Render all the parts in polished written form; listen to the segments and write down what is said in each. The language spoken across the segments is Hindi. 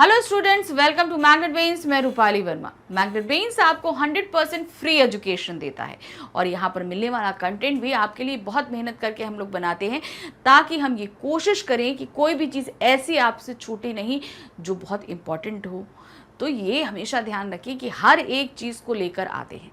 Hello students, welcome to Magnet Brains. मैं रूपाली वर्मा। मैग्नेट ब्रेन्स आपको 100% फ्री एजुकेशन देता है और यहाँ पर मिलने वाला कंटेंट भी आपके लिए बहुत मेहनत करके हम लोग बनाते हैं ताकि हम ये कोशिश करें कि कोई भी चीज़ ऐसी आपसे छूटे नहीं जो बहुत इंपॉर्टेंट हो। तो ये हमेशा ध्यान रखिए कि हर एक चीज़ को लेकर आते हैं।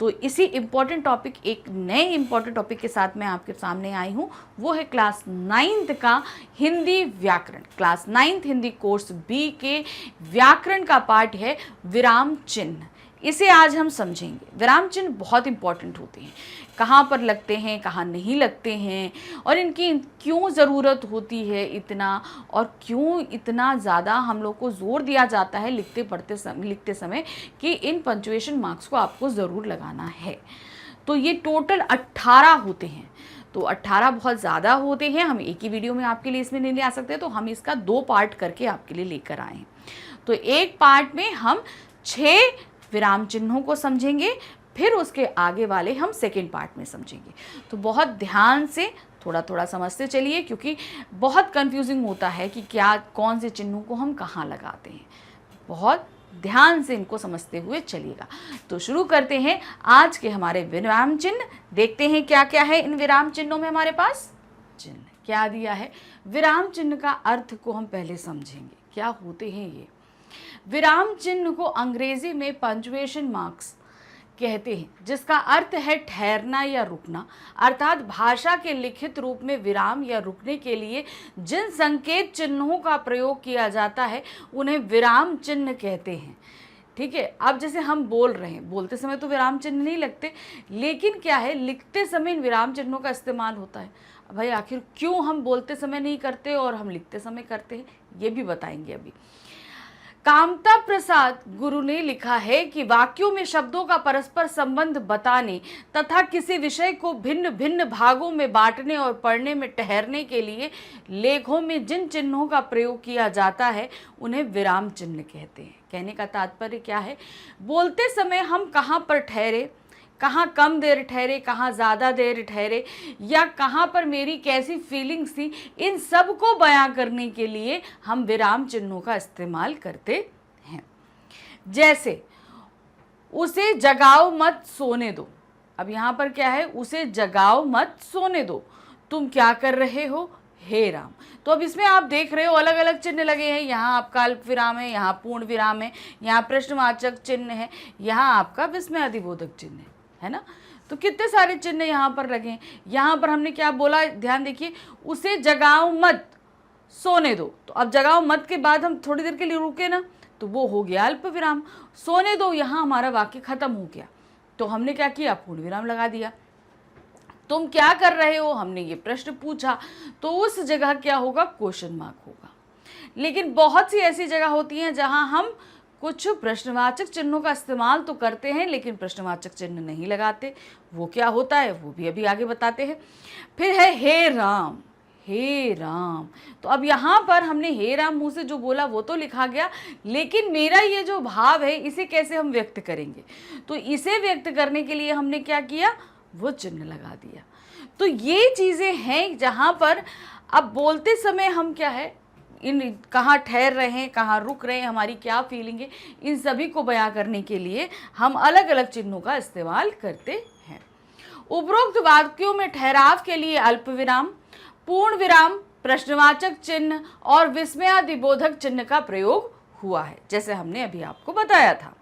तो इसी इम्पॉर्टेंट टॉपिक, एक नए इम्पॉर्टेंट टॉपिक के साथ मैं आपके सामने आई हूँ। वो है क्लास 9th का हिंदी व्याकरण। Class 9th Hindi course B के व्याकरण का पार्ट है विराम चिन्ह। इसे आज हम समझेंगे। विराम चिन्ह बहुत इंपॉर्टेंट होते हैं, कहाँ पर लगते हैं, कहाँ नहीं लगते हैं, और इनकी क्यों ज़रूरत होती है इतना, और क्यों इतना ज़्यादा हम लोग को ज़ोर दिया जाता है लिखते समय कि इन पंक्चुएशन मार्क्स को आपको ज़रूर लगाना है। तो ये टोटल 18 होते हैं। तो 18 बहुत ज़्यादा होते हैं, हम एक ही वीडियो में आपके लिए इसमें नहीं ले आ सकते, तो हम इसका 2 पार्ट करके आपके लिए लेकर आए हैं। तो एक पार्ट में हम 6 विराम चिन्हों को समझेंगे, फिर उसके आगे वाले हम सेकेंड पार्ट में समझेंगे। तो बहुत ध्यान से थोड़ा थोड़ा समझते चलिए, क्योंकि बहुत कंफ्यूजिंग होता है कि क्या कौन से चिन्हों को हम कहाँ लगाते हैं। बहुत ध्यान से इनको समझते हुए चलिएगा। तो शुरू करते हैं आज के हमारे विराम चिन्ह। देखते हैं क्या क्या है इन विराम चिन्हों में हमारे पास। चिन्ह क्या दिया है, विराम चिन्ह का अर्थ को हम पहले समझेंगे, क्या होते हैं ये। विराम चिन्ह को अंग्रेजी में पंक्चुएशन मार्क्स कहते हैं, जिसका अर्थ है ठहरना या रुकना। अर्थात भाषा के लिखित रूप में विराम या रुकने के लिए जिन संकेत चिन्हों का प्रयोग किया जाता है उन्हें विराम चिन्ह कहते हैं। ठीक है, अब जैसे हम बोल रहे हैं, बोलते समय तो विराम चिन्ह नहीं लगते, लेकिन क्या है, लिखते समय इन विराम चिन्हों का इस्तेमाल होता है। भाई आखिर क्यों हम बोलते समय नहीं करते और हम लिखते समय करते हैं, ये भी बताएंगे अभी। कामता प्रसाद गुरु ने लिखा है कि वाक्यों में शब्दों का परस्पर संबंध बताने तथा किसी विषय को भिन्न भिन्न भागों में बांटने और पढ़ने में ठहरने के लिए लेखों में जिन चिन्हों का प्रयोग किया जाता है उन्हें विराम चिन्ह कहते हैं। कहने का तात्पर्य क्या है, बोलते समय हम कहाँ पर ठहरे, कहाँ कम देर ठहरे, कहाँ ज़्यादा देर ठहरे, या कहाँ पर मेरी कैसी फीलिंग्स थी, इन सब को बयां करने के लिए हम विराम चिन्हों का इस्तेमाल करते हैं। जैसे उसे जगाओ मत सोने दो। अब यहाँ पर क्या है, उसे जगाओ मत सोने दो, तुम क्या कर रहे हो, हे राम। तो अब इसमें आप देख रहे हो अलग अलग चिन्ह लगे हैं। यहाँ आपका अल्प विराम है, यहाँ पूर्ण विराम है, यहाँ प्रश्नवाचक चिन्ह है, यहाँ आपका विस्मयादिबोधक चिन्ह है ना। तो कितने सारे चिन्ह यहाँ पर लगे हैं। यहाँ पर हमने क्या बोला, ध्यान देखिए, उसे जगाओ मत सोने दो। तो अब जगाओ मत के बाद हम थोड़ी देर के लिए रुके ना, तो वो हो गया अल्प विराम। सोने दो, यहाँ हमारा वाक्य खत्म हो गया, तो हमने क्या किया, पूर्ण विराम लगा दिया। तुम क्या कर रहे हो, हमने ये प्रश्न पूछा, तो उस जगह क्या होगा, क्वेश्चन मार्क होगा। लेकिन बहुत सी ऐसी जगह होती हैं जहां हम कुछ प्रश्नवाचक चिन्हों का इस्तेमाल तो करते हैं लेकिन प्रश्नवाचक चिन्ह नहीं लगाते। वो क्या होता है, वो भी अभी आगे बताते हैं। फिर है हे राम, हे राम। तो अब यहाँ पर हमने हे राम मुंह से जो बोला वो तो लिखा गया, लेकिन मेरा ये जो भाव है इसे कैसे हम व्यक्त करेंगे, तो इसे व्यक्त करने के लिए हमने क्या किया, वो चिन्ह लगा दिया। तो ये चीज़ें हैं जहाँ पर अब बोलते समय हम क्या है, इन कहाँ ठहर रहे हैं, कहाँ रुक रहे हैं, हमारी क्या फीलिंग है, इन सभी को बयां करने के लिए हम अलग अलग चिन्हों का इस्तेमाल करते हैं। उपरोक्त वाक्यों में ठहराव के लिए अल्प विराम, पूर्ण विराम, प्रश्नवाचक चिन्ह और विस्मयादिबोधक चिन्ह का प्रयोग हुआ है, जैसे हमने अभी आपको बताया था।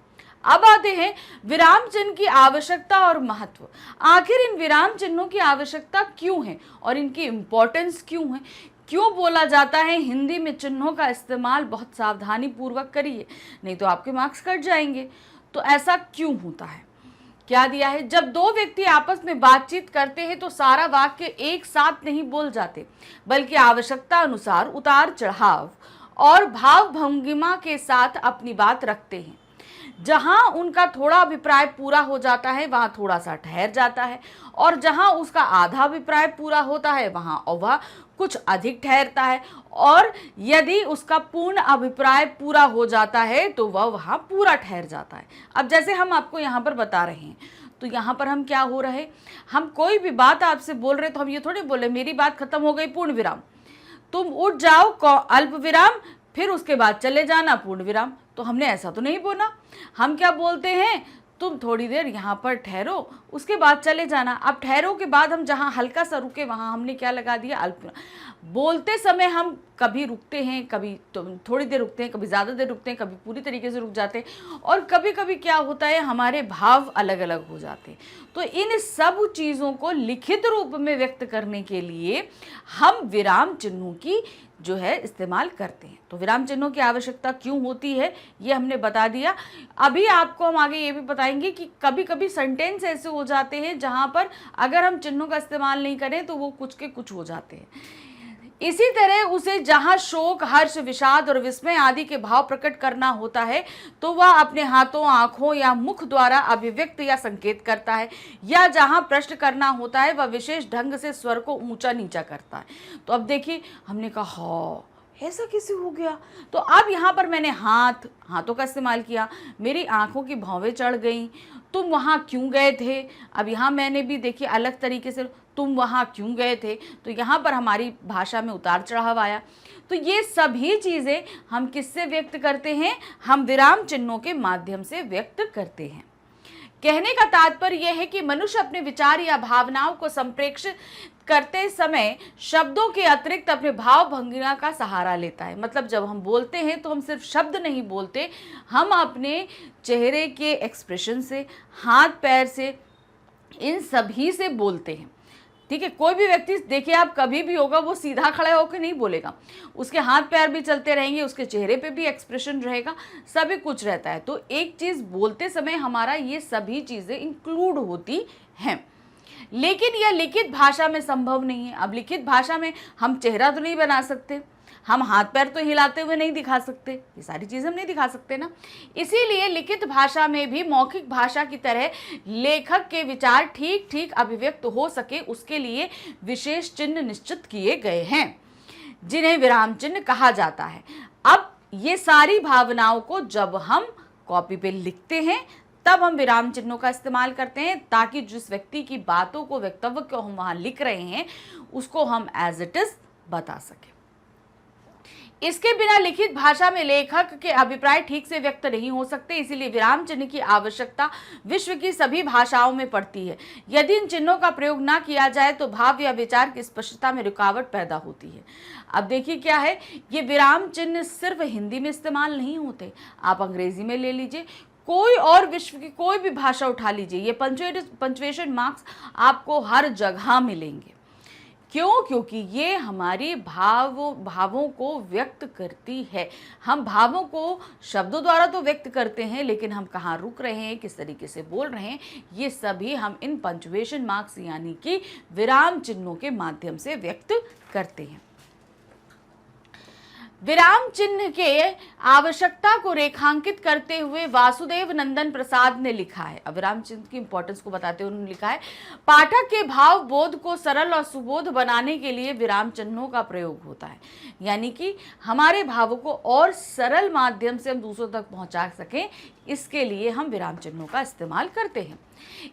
अब आते हैं विराम चिन्ह की आवश्यकता और महत्व। आखिर इन विराम चिन्हों की आवश्यकता क्यों है और इनकी इम्पोर्टेंस क्यों है, क्यों बोला जाता है हिंदी में चिन्हों का इस्तेमाल बहुत सावधानी पूर्वक करिए, नहीं तो आपके मार्क्स कट जाएंगे। तो ऐसा क्यों होता है, क्या दिया है, जब दो व्यक्ति आपस में बातचीत करते हैं तो सारा वाक्य एक साथ नहीं बोल जाते, बल्कि आवश्यकता अनुसार उतार चढ़ाव और भाव भंगिमा के साथ अपनी बात रखते हैं। जहां उनका थोड़ा अभिप्राय पूरा हो जाता है वहां थोड़ा सा ठहर जाता है, और जहां उसका आधा अभिप्राय पूरा होता है वहां वह कुछ अधिक ठहरता है, और यदि उसका पूर्ण अभिप्राय पूरा हो जाता है तो वह वहां पूरा ठहर जाता है। अब जैसे हम आपको यहाँ पर बता रहे हैं, तो यहाँ पर हम क्या हो रहे, हम कोई भी बात आपसे बोल रहे तो हम ये थोड़ी बोले मेरी बात खत्म हो गई, पूर्ण विराम, तुम उठ जाओ, अल्प विराम, फिर उसके बाद चले जाना पूर्ण विराम। तो हमने ऐसा तो नहीं बोला, हम क्या बोलते हैं, तुम थोड़ी देर यहाँ पर ठहरो, उसके बाद चले जाना। अब ठहरो के बाद हम जहाँ हल्का सा रुके वहाँ हमने क्या लगा दिया, अल्प। बोलते समय हम कभी रुकते हैं, कभी तो थोड़ी देर रुकते हैं, कभी ज़्यादा देर रुकते हैं, कभी पूरी तरीके से रुक जाते हैं, और कभी कभी क्या होता है हमारे भाव अलग अलग हो जाते हैं। तो इन सब चीज़ों को लिखित रूप में व्यक्त करने के लिए हम विराम चिन्हों की जो है इस्तेमाल करते हैं। तो विराम चिन्हों की आवश्यकता क्यों होती है ये हमने बता दिया। अभी आपको हम आगे ये भी बताएंगे कि कभी कभी सेंटेंस ऐसे हो जाते हैं जहाँ पर अगर हम चिन्हों का इस्तेमाल नहीं करें तो वो कुछ के कुछ हो जाते हैं। इसी तरह उसे जहाँ शोक, हर्ष, विषाद और विस्मय आदि के भाव प्रकट करना होता है तो वह अपने हाथों, आंखों या मुख द्वारा अभिव्यक्त या संकेत करता है, या जहाँ प्रश्न करना होता है वह विशेष ढंग से स्वर को ऊंचा नीचा करता है। तो अब देखिए हमने कहा हाँ ऐसा कैसे हो गया, तो अब यहाँ पर मैंने हाथों का इस्तेमाल किया, मेरी आंखों की भौवें चढ़ गई, तुम वहाँ क्यों गए थे। अब यहाँ मैंने भी देखिए अलग तरीके से तुम वहाँ क्यों गए थे, तो यहाँ पर हमारी भाषा में उतार चढ़ाव आया। तो ये सभी चीज़ें हम किससे व्यक्त करते हैं, हम विराम चिन्हों के माध्यम से व्यक्त करते हैं। कहने का तात्पर्य यह है कि मनुष्य अपने विचार या भावनाओं को संप्रेषित करते समय शब्दों के अतिरिक्त अपने भाव भंगिमा का सहारा लेता है। मतलब जब हम बोलते हैं तो हम सिर्फ शब्द नहीं बोलते, हम अपने चेहरे के एक्सप्रेशन से, हाथ पैर से, इन सभी से बोलते हैं। ठीक है, कोई भी व्यक्ति देखिए आप कभी भी होगा वो सीधा खड़ा होकर नहीं बोलेगा, उसके हाथ पैर भी चलते रहेंगे, उसके चेहरे पे भी एक्सप्रेशन रहेगा, सभी कुछ रहता है। तो एक चीज़ बोलते समय हमारा ये सभी चीज़ें इंक्लूड होती हैं, लेकिन यह लिखित भाषा में संभव नहीं है। अब लिखित भाषा में हम चेहरा तो नहीं बना सकते, हम हाथ पैर तो हिलाते हुए नहीं दिखा सकते, ये सारी चीज़ें हम नहीं दिखा सकते ना। इसीलिए लिखित भाषा में भी मौखिक भाषा की तरह लेखक के विचार ठीक ठीक अभिव्यक्त हो सके उसके लिए विशेष चिन्ह निश्चित किए गए हैं, जिन्हें विराम चिन्ह कहा जाता है। अब ये सारी भावनाओं को जब हम कॉपी पे लिखते हैं तब हम विराम चिन्हों का इस्तेमाल करते हैं, ताकि जिस व्यक्ति की बातों को, वक्तव्य को हम वहाँ लिख रहे हैं उसको हम एज इट इज बता सकें। इसके बिना लिखित भाषा में लेखक के अभिप्राय ठीक से व्यक्त नहीं हो सकते, इसीलिए विराम चिन्ह की आवश्यकता विश्व की सभी भाषाओं में पड़ती है। यदि इन चिन्हों का प्रयोग ना किया जाए तो भाव या विचार की स्पष्टता में रुकावट पैदा होती है। अब देखिए क्या है, ये विराम चिन्ह सिर्फ हिंदी में इस्तेमाल नहीं होते, आप अंग्रेजी में ले लीजिए, कोई और विश्व की कोई भी भाषा उठा लीजिए, ये पंक्चुएशन मार्क्स आपको हर जगह मिलेंगे। क्यों? क्योंकि ये हमारी भावों को व्यक्त करती है। हम भावों को शब्दों द्वारा तो व्यक्त करते हैं, लेकिन हम कहाँ रुक रहे हैं, किस तरीके से बोल रहे हैं, ये सभी हम इन पंक्चुएशन मार्क्स यानी कि विराम चिन्हों के माध्यम से व्यक्त करते हैं। विराम चिन्ह के आवश्यकता को रेखांकित करते हुए वासुदेव नंदन प्रसाद ने लिखा है। अब विराम चिन्ह की इंपॉर्टेंस को बताते हुए उन्होंने लिखा है, पाठक के भाव बोध को सरल और सुबोध बनाने के लिए विराम चिन्हों का प्रयोग होता है, यानी कि हमारे भावों को और सरल माध्यम से हम दूसरों तक पहुंचा सकें, इसके लिए हम विराम चिन्हों का इस्तेमाल करते हैं।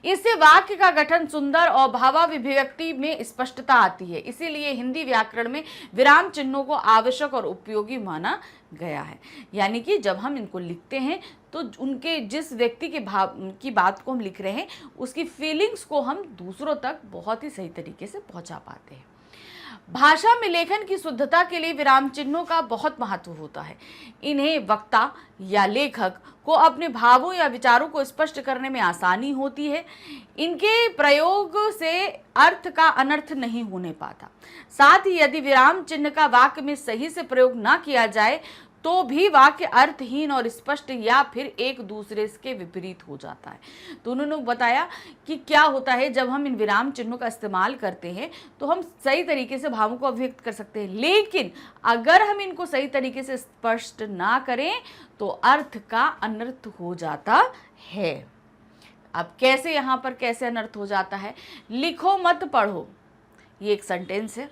इससे वाक्य का गठन सुंदर और भावाभिव्यक्ति में स्पष्टता आती है। इसीलिए हिंदी व्याकरण में विराम चिन्हों को आवश्यक और उपयोगी माना गया है। यानी कि जब हम इनको लिखते हैं तो उनके जिस व्यक्ति के भाव की बात को हम लिख रहे हैं उसकी फीलिंग्स को हम दूसरों तक बहुत ही सही तरीके से पहुंचा पाते हैं। भाषा में लेखन की शुद्धता के लिए विराम चिन्हों का बहुत महत्व होता है। इन्हें वक्ता या लेखक को अपने भावों या विचारों को स्पष्ट करने में आसानी होती है। इनके प्रयोग से अर्थ का अनर्थ नहीं होने पाता। साथ ही यदि विराम चिन्ह का वाक्य में सही से प्रयोग ना किया जाए तो भी वाक्य अर्थहीन और स्पष्ट या फिर एक दूसरे के विपरीत हो जाता है। तो उन्होंने बताया कि क्या होता है जब हम इन विराम चिन्हों का इस्तेमाल करते हैं तो हम सही तरीके से भावों को अभिव्यक्त कर सकते हैं, लेकिन अगर हम इनको सही तरीके से स्पष्ट ना करें तो अर्थ का अनर्थ हो जाता है। अब कैसे, यहाँ पर कैसे अनर्थ हो जाता है, लिखो मत पढ़ो, ये एक सेंटेंस है।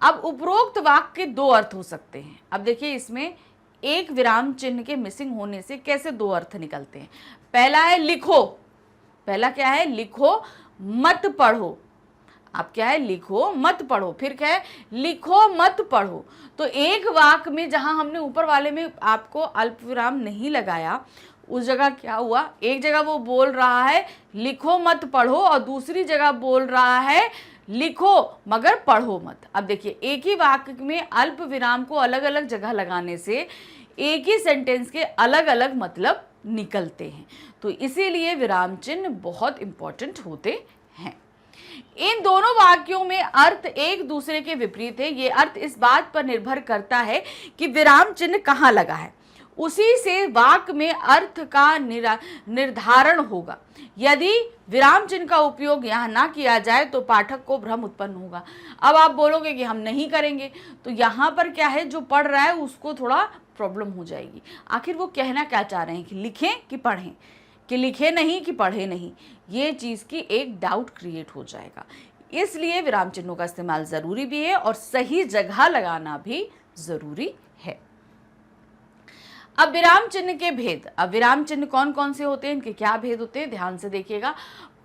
अब उपरोक्त वाक्य के दो अर्थ हो सकते हैं। अब देखिए इसमें एक विराम चिन्ह के मिसिंग होने से कैसे दो अर्थ निकलते हैं। पहला है लिखो, पहला क्या है, लिखो मत पढ़ो। आप क्या है, लिखो मत पढ़ो, फिर क्या है, लिखो मत पढ़ो। तो एक वाक्य में जहां हमने ऊपर वाले में आपको अल्प विराम नहीं लगाया, उस जगह क्या हुआ, एक जगह वो बोल रहा है लिखो मत पढ़ो और दूसरी जगह बोल रहा है लिखो मगर पढ़ो मत। अब देखिए, एक ही वाक्य में अल्प विराम को अलग अलग जगह लगाने से एक ही सेंटेंस के अलग अलग मतलब निकलते हैं। तो इसीलिए विराम चिन्ह बहुत इंपॉर्टेंट होते हैं। इन दोनों वाक्यों में अर्थ एक दूसरे के विपरीत है। ये अर्थ इस बात पर निर्भर करता है कि विराम चिन्ह कहाँ लगा है, उसी से वाक्य में अर्थ का निर्धारण होगा। यदि विराम चिन्ह का उपयोग यहाँ ना किया जाए तो पाठक को भ्रम उत्पन्न होगा। अब आप बोलोगे कि हम नहीं करेंगे, तो यहाँ पर क्या है, जो पढ़ रहा है उसको थोड़ा प्रॉब्लम हो जाएगी। आखिर वो कहना क्या चाह रहे हैं, कि लिखें कि पढ़ें, कि लिखे नहीं कि पढ़े नहीं, ये चीज़ की एक डाउट क्रिएट हो जाएगा। इसलिए विराम चिन्हों का इस्तेमाल ज़रूरी भी है और सही जगह लगाना भी ज़रूरी है। अब विराम चिन्ह के भेद। अब विराम चिन्ह कौन कौन से होते हैं, इनके क्या भेद होते हैं, ध्यान से देखिएगा।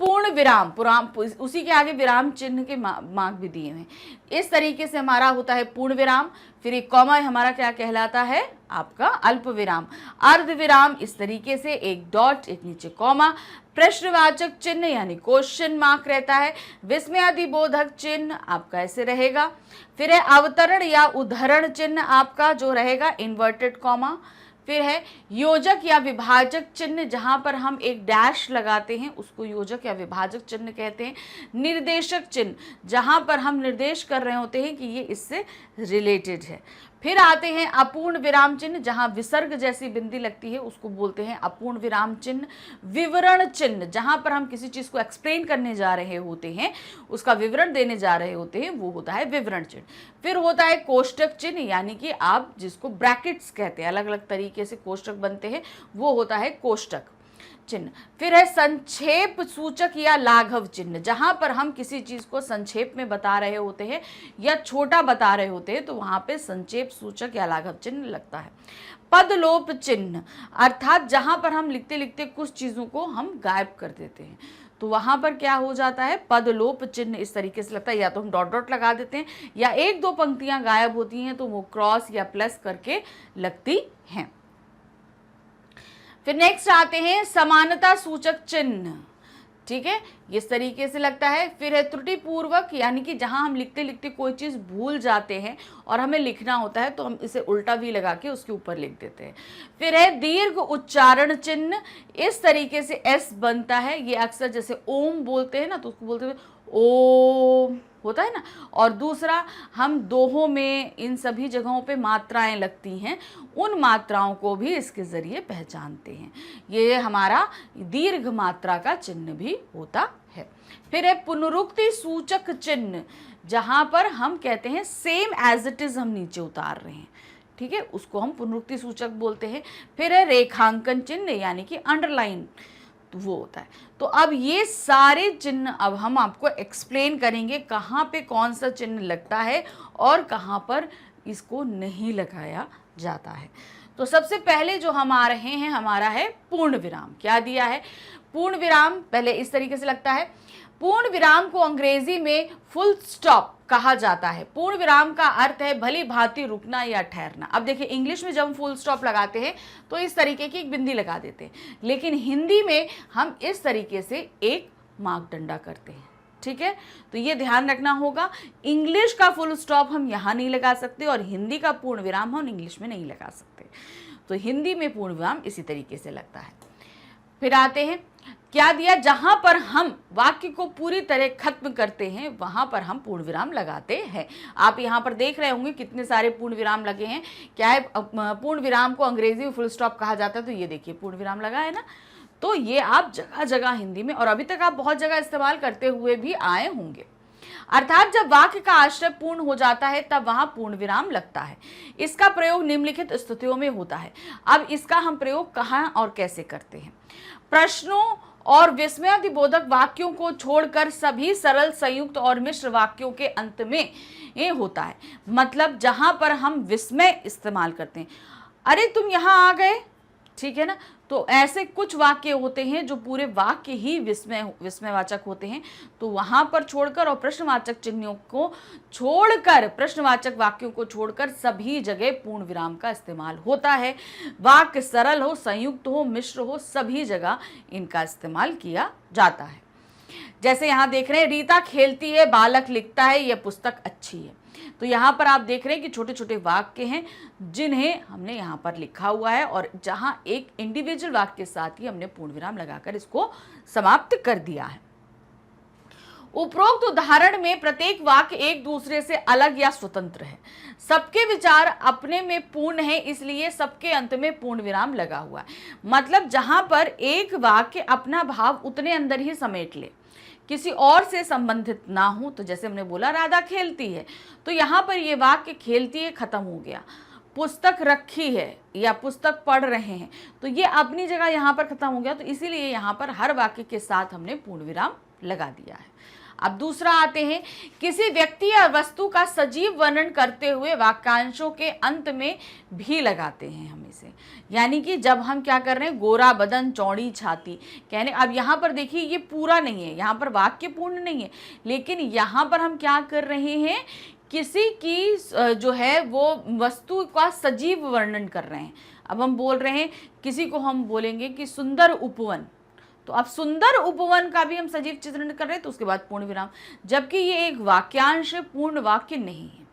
पूर्ण विराम, उसी के आगे विराम चिन्ह के मार्क भी दिए हैं। इस तरीके से हमारा होता है पूर्ण विराम, फिर एक कॉमा हमारा क्या कहलाता है, आपका अल्प विराम। अर्ध विराम इस तरीके से, एक डॉट, एक नीचे कॉमा। प्रश्नवाचक चिन्ह यानी क्वेश्चन मार्क रहता है। विस्मयादिबोधक चिन्ह आपका ऐसे रहेगा। फिर है अवतरण या उद्धरण चिन्ह आपका जो रहेगा इन्वर्टेड कॉमा। फिर है योजक या विभाजक चिन्ह, जहां पर हम एक डैश लगाते हैं उसको योजक या विभाजक चिन्ह कहते हैं। निर्देशक चिन्ह, जहां पर हम निर्देश कर रहे होते हैं कि ये इससे रिलेटेड है। फिर आते हैं अपूर्ण विराम चिन्ह, जहां विसर्ग जैसी बिंदी लगती है उसको बोलते हैं अपूर्ण विराम चिन्ह। विवरण चिन्ह, जहां पर हम किसी चीज को एक्सप्लेन करने जा रहे होते हैं, उसका विवरण देने जा रहे होते हैं, वो होता है विवरण चिन्ह। फिर होता है कोष्टक चिन्ह, यानी कि आप जिसको ब्रैकेट्स कहते हैं, अलग अलग तरीके से कोष्टक बनते हैं, वो होता है कोष्टक चिन्ह। फिर है संक्षेप सूचक या लाघव चिन्ह, जहां पर हम किसी चीज को संक्षेप में बता रहे होते हैं या छोटा बता रहे होते हैं, तो वहां पे संक्षेप सूचक या लाघव चिन्ह लगता है। पदलोप चिन्ह, अर्थात जहां पर हम लिखते लिखते कुछ चीजों को हम गायब कर देते हैं, तो वहां पर क्या हो जाता है, पदलोप चिन्ह इस तरीके से लगता है। या तो हम डॉट डॉट लगा देते हैं, या एक दो पंक्तियां गायब होती हैं तो वो क्रॉस या प्लस करके लगती हैं। फिर नेक्स्ट आते हैं समानता सूचक चिन्ह, ठीक है, इस तरीके से लगता है। फिर है त्रुटिपूर्वक, यानी कि जहां हम लिखते लिखते कोई चीज़ भूल जाते हैं और हमें लिखना होता है तो हम इसे उल्टा वी लगा के उसके ऊपर लिख देते हैं। फिर है दीर्घ उच्चारण चिन्ह, इस तरीके से एस बनता है, ये अक्सर जैसे ओम बोलते हैं ना तो उसको बोलते हैं ओम, होता है ना। और दूसरा, हम दोहों में इन सभी जगहों पे मात्राएं लगती हैं, उन मात्राओं को भी इसके ज़रिए पहचानते हैं। ये हमारा दीर्घ मात्रा का चिन्ह भी होता है। फिर है पुनरुक्ति सूचक चिन्ह, जहाँ पर हम कहते हैं सेम एज इट इज़ हम नीचे उतार रहे हैं, ठीक है, उसको हम पुनरुक्ति सूचक बोलते हैं। फिर है रेखांकन चिन्ह, यानी कि अंडरलाइन, वो होता है। तो अब ये सारे चिन्ह अब हम आपको एक्सप्लेन करेंगे कहाँ पे कौन सा चिन्ह लगता है और कहाँ पर इसको नहीं लगाया जाता है। तो सबसे पहले जो हम आ रहे हैं, हमारा है पूर्ण विराम। क्या दिया है, पूर्ण विराम पहले इस तरीके से लगता है। पूर्ण विराम को अंग्रेजी में फुल स्टॉप कहा जाता है। पूर्ण विराम का अर्थ है भली भांति रुकना या ठहरना। अब देखिए, इंग्लिश में जब हम फुल स्टॉप लगाते हैं तो इस तरीके की एक बिंदी लगा देते हैं, लेकिन हिंदी में हम इस तरीके से एक मार्कडंडा करते हैं, ठीक है। तो ये ध्यान रखना होगा, इंग्लिश का फुल स्टॉप हम यहाँ नहीं लगा सकते और हिंदी का पूर्ण विराम हम इंग्लिश में नहीं लगा सकते। तो हिंदी में पूर्ण विराम इसी तरीके से लगता है। फिर आते हैं, क्या दिया, जहां पर हम वाक्य को पूरी तरह खत्म करते हैं वहां पर हम पूर्ण विराम लगाते हैं। आप यहां पर देख रहे होंगे कितने सारे पूर्ण विराम लगे हैं। क्या है, पूर्ण विराम को अंग्रेजी में फुल स्टॉप कहा जाता है, तो ये देखिए पूर्ण विराम लगा है ना। तो ये आप जगह जगह हिंदी में और अभी तक आप बहुत जगह इस्तेमाल करते हुए भी आए होंगे। अर्थात जब वाक्य का आश्रय पूर्ण हो जाता है तब वहां पूर्ण विराम लगता है। इसका प्रयोग निम्नलिखित स्थितियों में होता है। अब इसका हम प्रयोग कहाँ और कैसे करते हैं, प्रश्नों और विस्मयादिबोधक वाक्यों को छोड़कर सभी सरल संयुक्त और मिश्र वाक्यों के अंत में ये होता है। मतलब जहां पर हम विस्मय इस्तेमाल करते हैं, अरे तुम यहाँ आ गए, ठीक है ना। तो ऐसे कुछ वाक्य होते हैं जो पूरे वाक्य ही विस्मयवाचक होते हैं, तो वहां पर छोड़कर और प्रश्नवाचक चिन्हों को छोड़कर, प्रश्नवाचक वाक्यों को छोड़कर सभी जगह पूर्ण विराम का इस्तेमाल होता है। वाक्य सरल हो, संयुक्त हो, मिश्र हो, सभी जगह इनका इस्तेमाल किया जाता है। जैसे यहां देख रहे हैं, रीता खेलती है, बालक लिखता है, यह पुस्तक अच्छी है। तो यहाँ पर आप देख रहे हैं कि छोटे छोटे वाक्य हैं जिन्हें हमने यहाँ पर लिखा हुआ है, और जहाँ एक इंडिविजुअल वाक्य के साथ ही हमने पूर्ण विराम लगाकर इसको समाप्त कर दिया है। उपरोक्त उदाहरण में प्रत्येक वाक्य एक दूसरे से अलग या स्वतंत्र है। सबके विचार अपने में पूर्ण है, इसलिए सबके अंत में पूर्ण विराम लगा हुआ है। मतलब जहां पर एक वाक्य अपना भाव उतने अंदर ही समेट ले, किसी और से संबंधित ना हो। तो जैसे हमने बोला राधा खेलती है, तो यहाँ पर ये वाक्य खेलती है खत्म हो गया। पुस्तक रखी है या पुस्तक पढ़ रहे हैं, तो ये अपनी जगह यहाँ पर खत्म हो गया। तो इसीलिए यहाँ पर हर वाक्य के साथ हमने पूर्ण विराम लगा दिया है। अब दूसरा आते हैं, किसी व्यक्ति या वस्तु का सजीव वर्णन करते हुए वाक्यांशों के अंत में भी लगाते हैं हम इसे। यानी कि जब हम क्या कर रहे हैं, गोरा बदन चौड़ी छाती कहने, अब यहाँ पर देखिए ये पूरा नहीं है, यहाँ पर वाक्य पूर्ण नहीं है, लेकिन यहाँ पर हम क्या कर रहे हैं, किसी की जो है वो वस्तु का सजीव वर्णन कर रहे हैं। अब हम बोल रहे हैं, किसी को हम बोलेंगे कि सुंदर उपवन, तो अब सुंदर उपवन का भी हम सजीव चित्रण कर रहे हैं, तो उसके बाद पूर्ण विराम, जबकि ये एक वाक्यांश पूर्ण वाक्य नहीं है।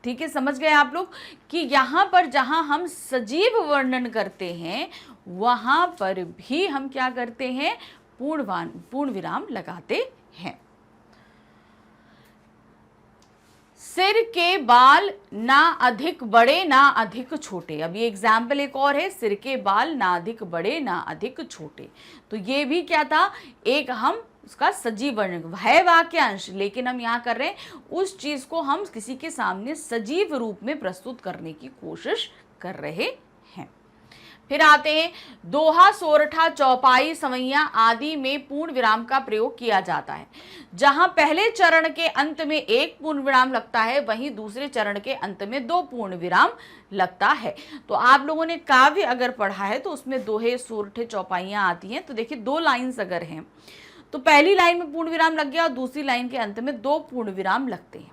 ठीक है, समझ गए आप लोग कि यहाँ पर जहां हम सजीव वर्णन करते हैं वहां पर भी हम क्या करते हैं, पूर्ण विराम लगाते हैं। सिर के बाल ना अधिक बड़े ना अधिक छोटे। अब ये एग्जाम्पल एक और है, सिर के बाल ना अधिक बड़े ना अधिक छोटे। तो ये भी क्या था, एक हम उसका सजीव वर्णन है वाक्यांश, लेकिन हम यहाँ कर रहे हैं उस चीज को हम किसी के सामने सजीव रूप में प्रस्तुत करने की कोशिश कर रहे हैं। फिर आते हैं, दोहा, सोरठा, चौपाई, सवैया आदि में पूर्ण विराम का प्रयोग किया जाता है। जहां पहले चरण के अंत में एक पूर्ण विराम लगता है, वहीं दूसरे चरण के अंत में 2 पूर्ण विराम लगता है। तो आप लोगों ने काव्य अगर पढ़ा है तो उसमें दोहे, सोरठे, चौपाइयां आती हैं। तो देखिए 2 लाइन्स अगर हैं तो पहली लाइन में पूर्ण विराम लग गया और दूसरी लाइन के अंत में 2 पूर्ण विराम लगते हैं।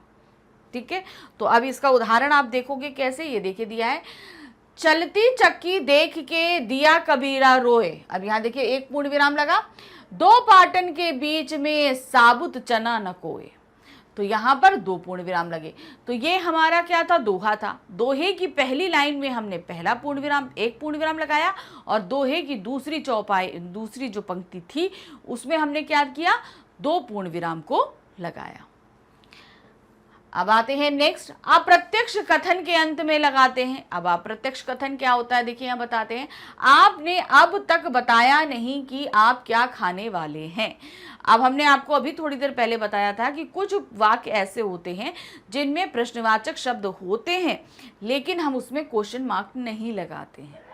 ठीक है, तो अब इसका उदाहरण आप देखोगे कैसे, ये देखिए दिया है, चलती चक्की देख के दिया कबीरा रोए। अब यहाँ देखिए एक पूर्ण विराम लगा, 2 पाटन के बीच में साबुत चना न कोए। तो यहाँ पर 2 पूर्ण विराम लगे। तो ये हमारा क्या था, दोहा था। दोहे की पहली लाइन में हमने पहला पूर्ण विराम, 1 पूर्ण विराम लगाया, और दोहे की दूसरी चौपाई, दूसरी जो पंक्ति थी उसमें हमने क्या किया, 2 पूर्ण विराम को लगाया। अब आते हैं नेक्स्ट, अप्रत्यक्ष कथन के अंत में लगाते हैं। अब अप्रत्यक्ष कथन क्या होता है, देखिए यहाँ बताते हैं, आपने अब तक बताया नहीं कि आप क्या खाने वाले हैं। अब हमने आपको अभी थोड़ी देर पहले बताया था कि कुछ वाक्य ऐसे होते हैं जिनमें प्रश्नवाचक शब्द होते हैं लेकिन हम उसमें क्वेश्चन मार्क नहीं लगाते हैं।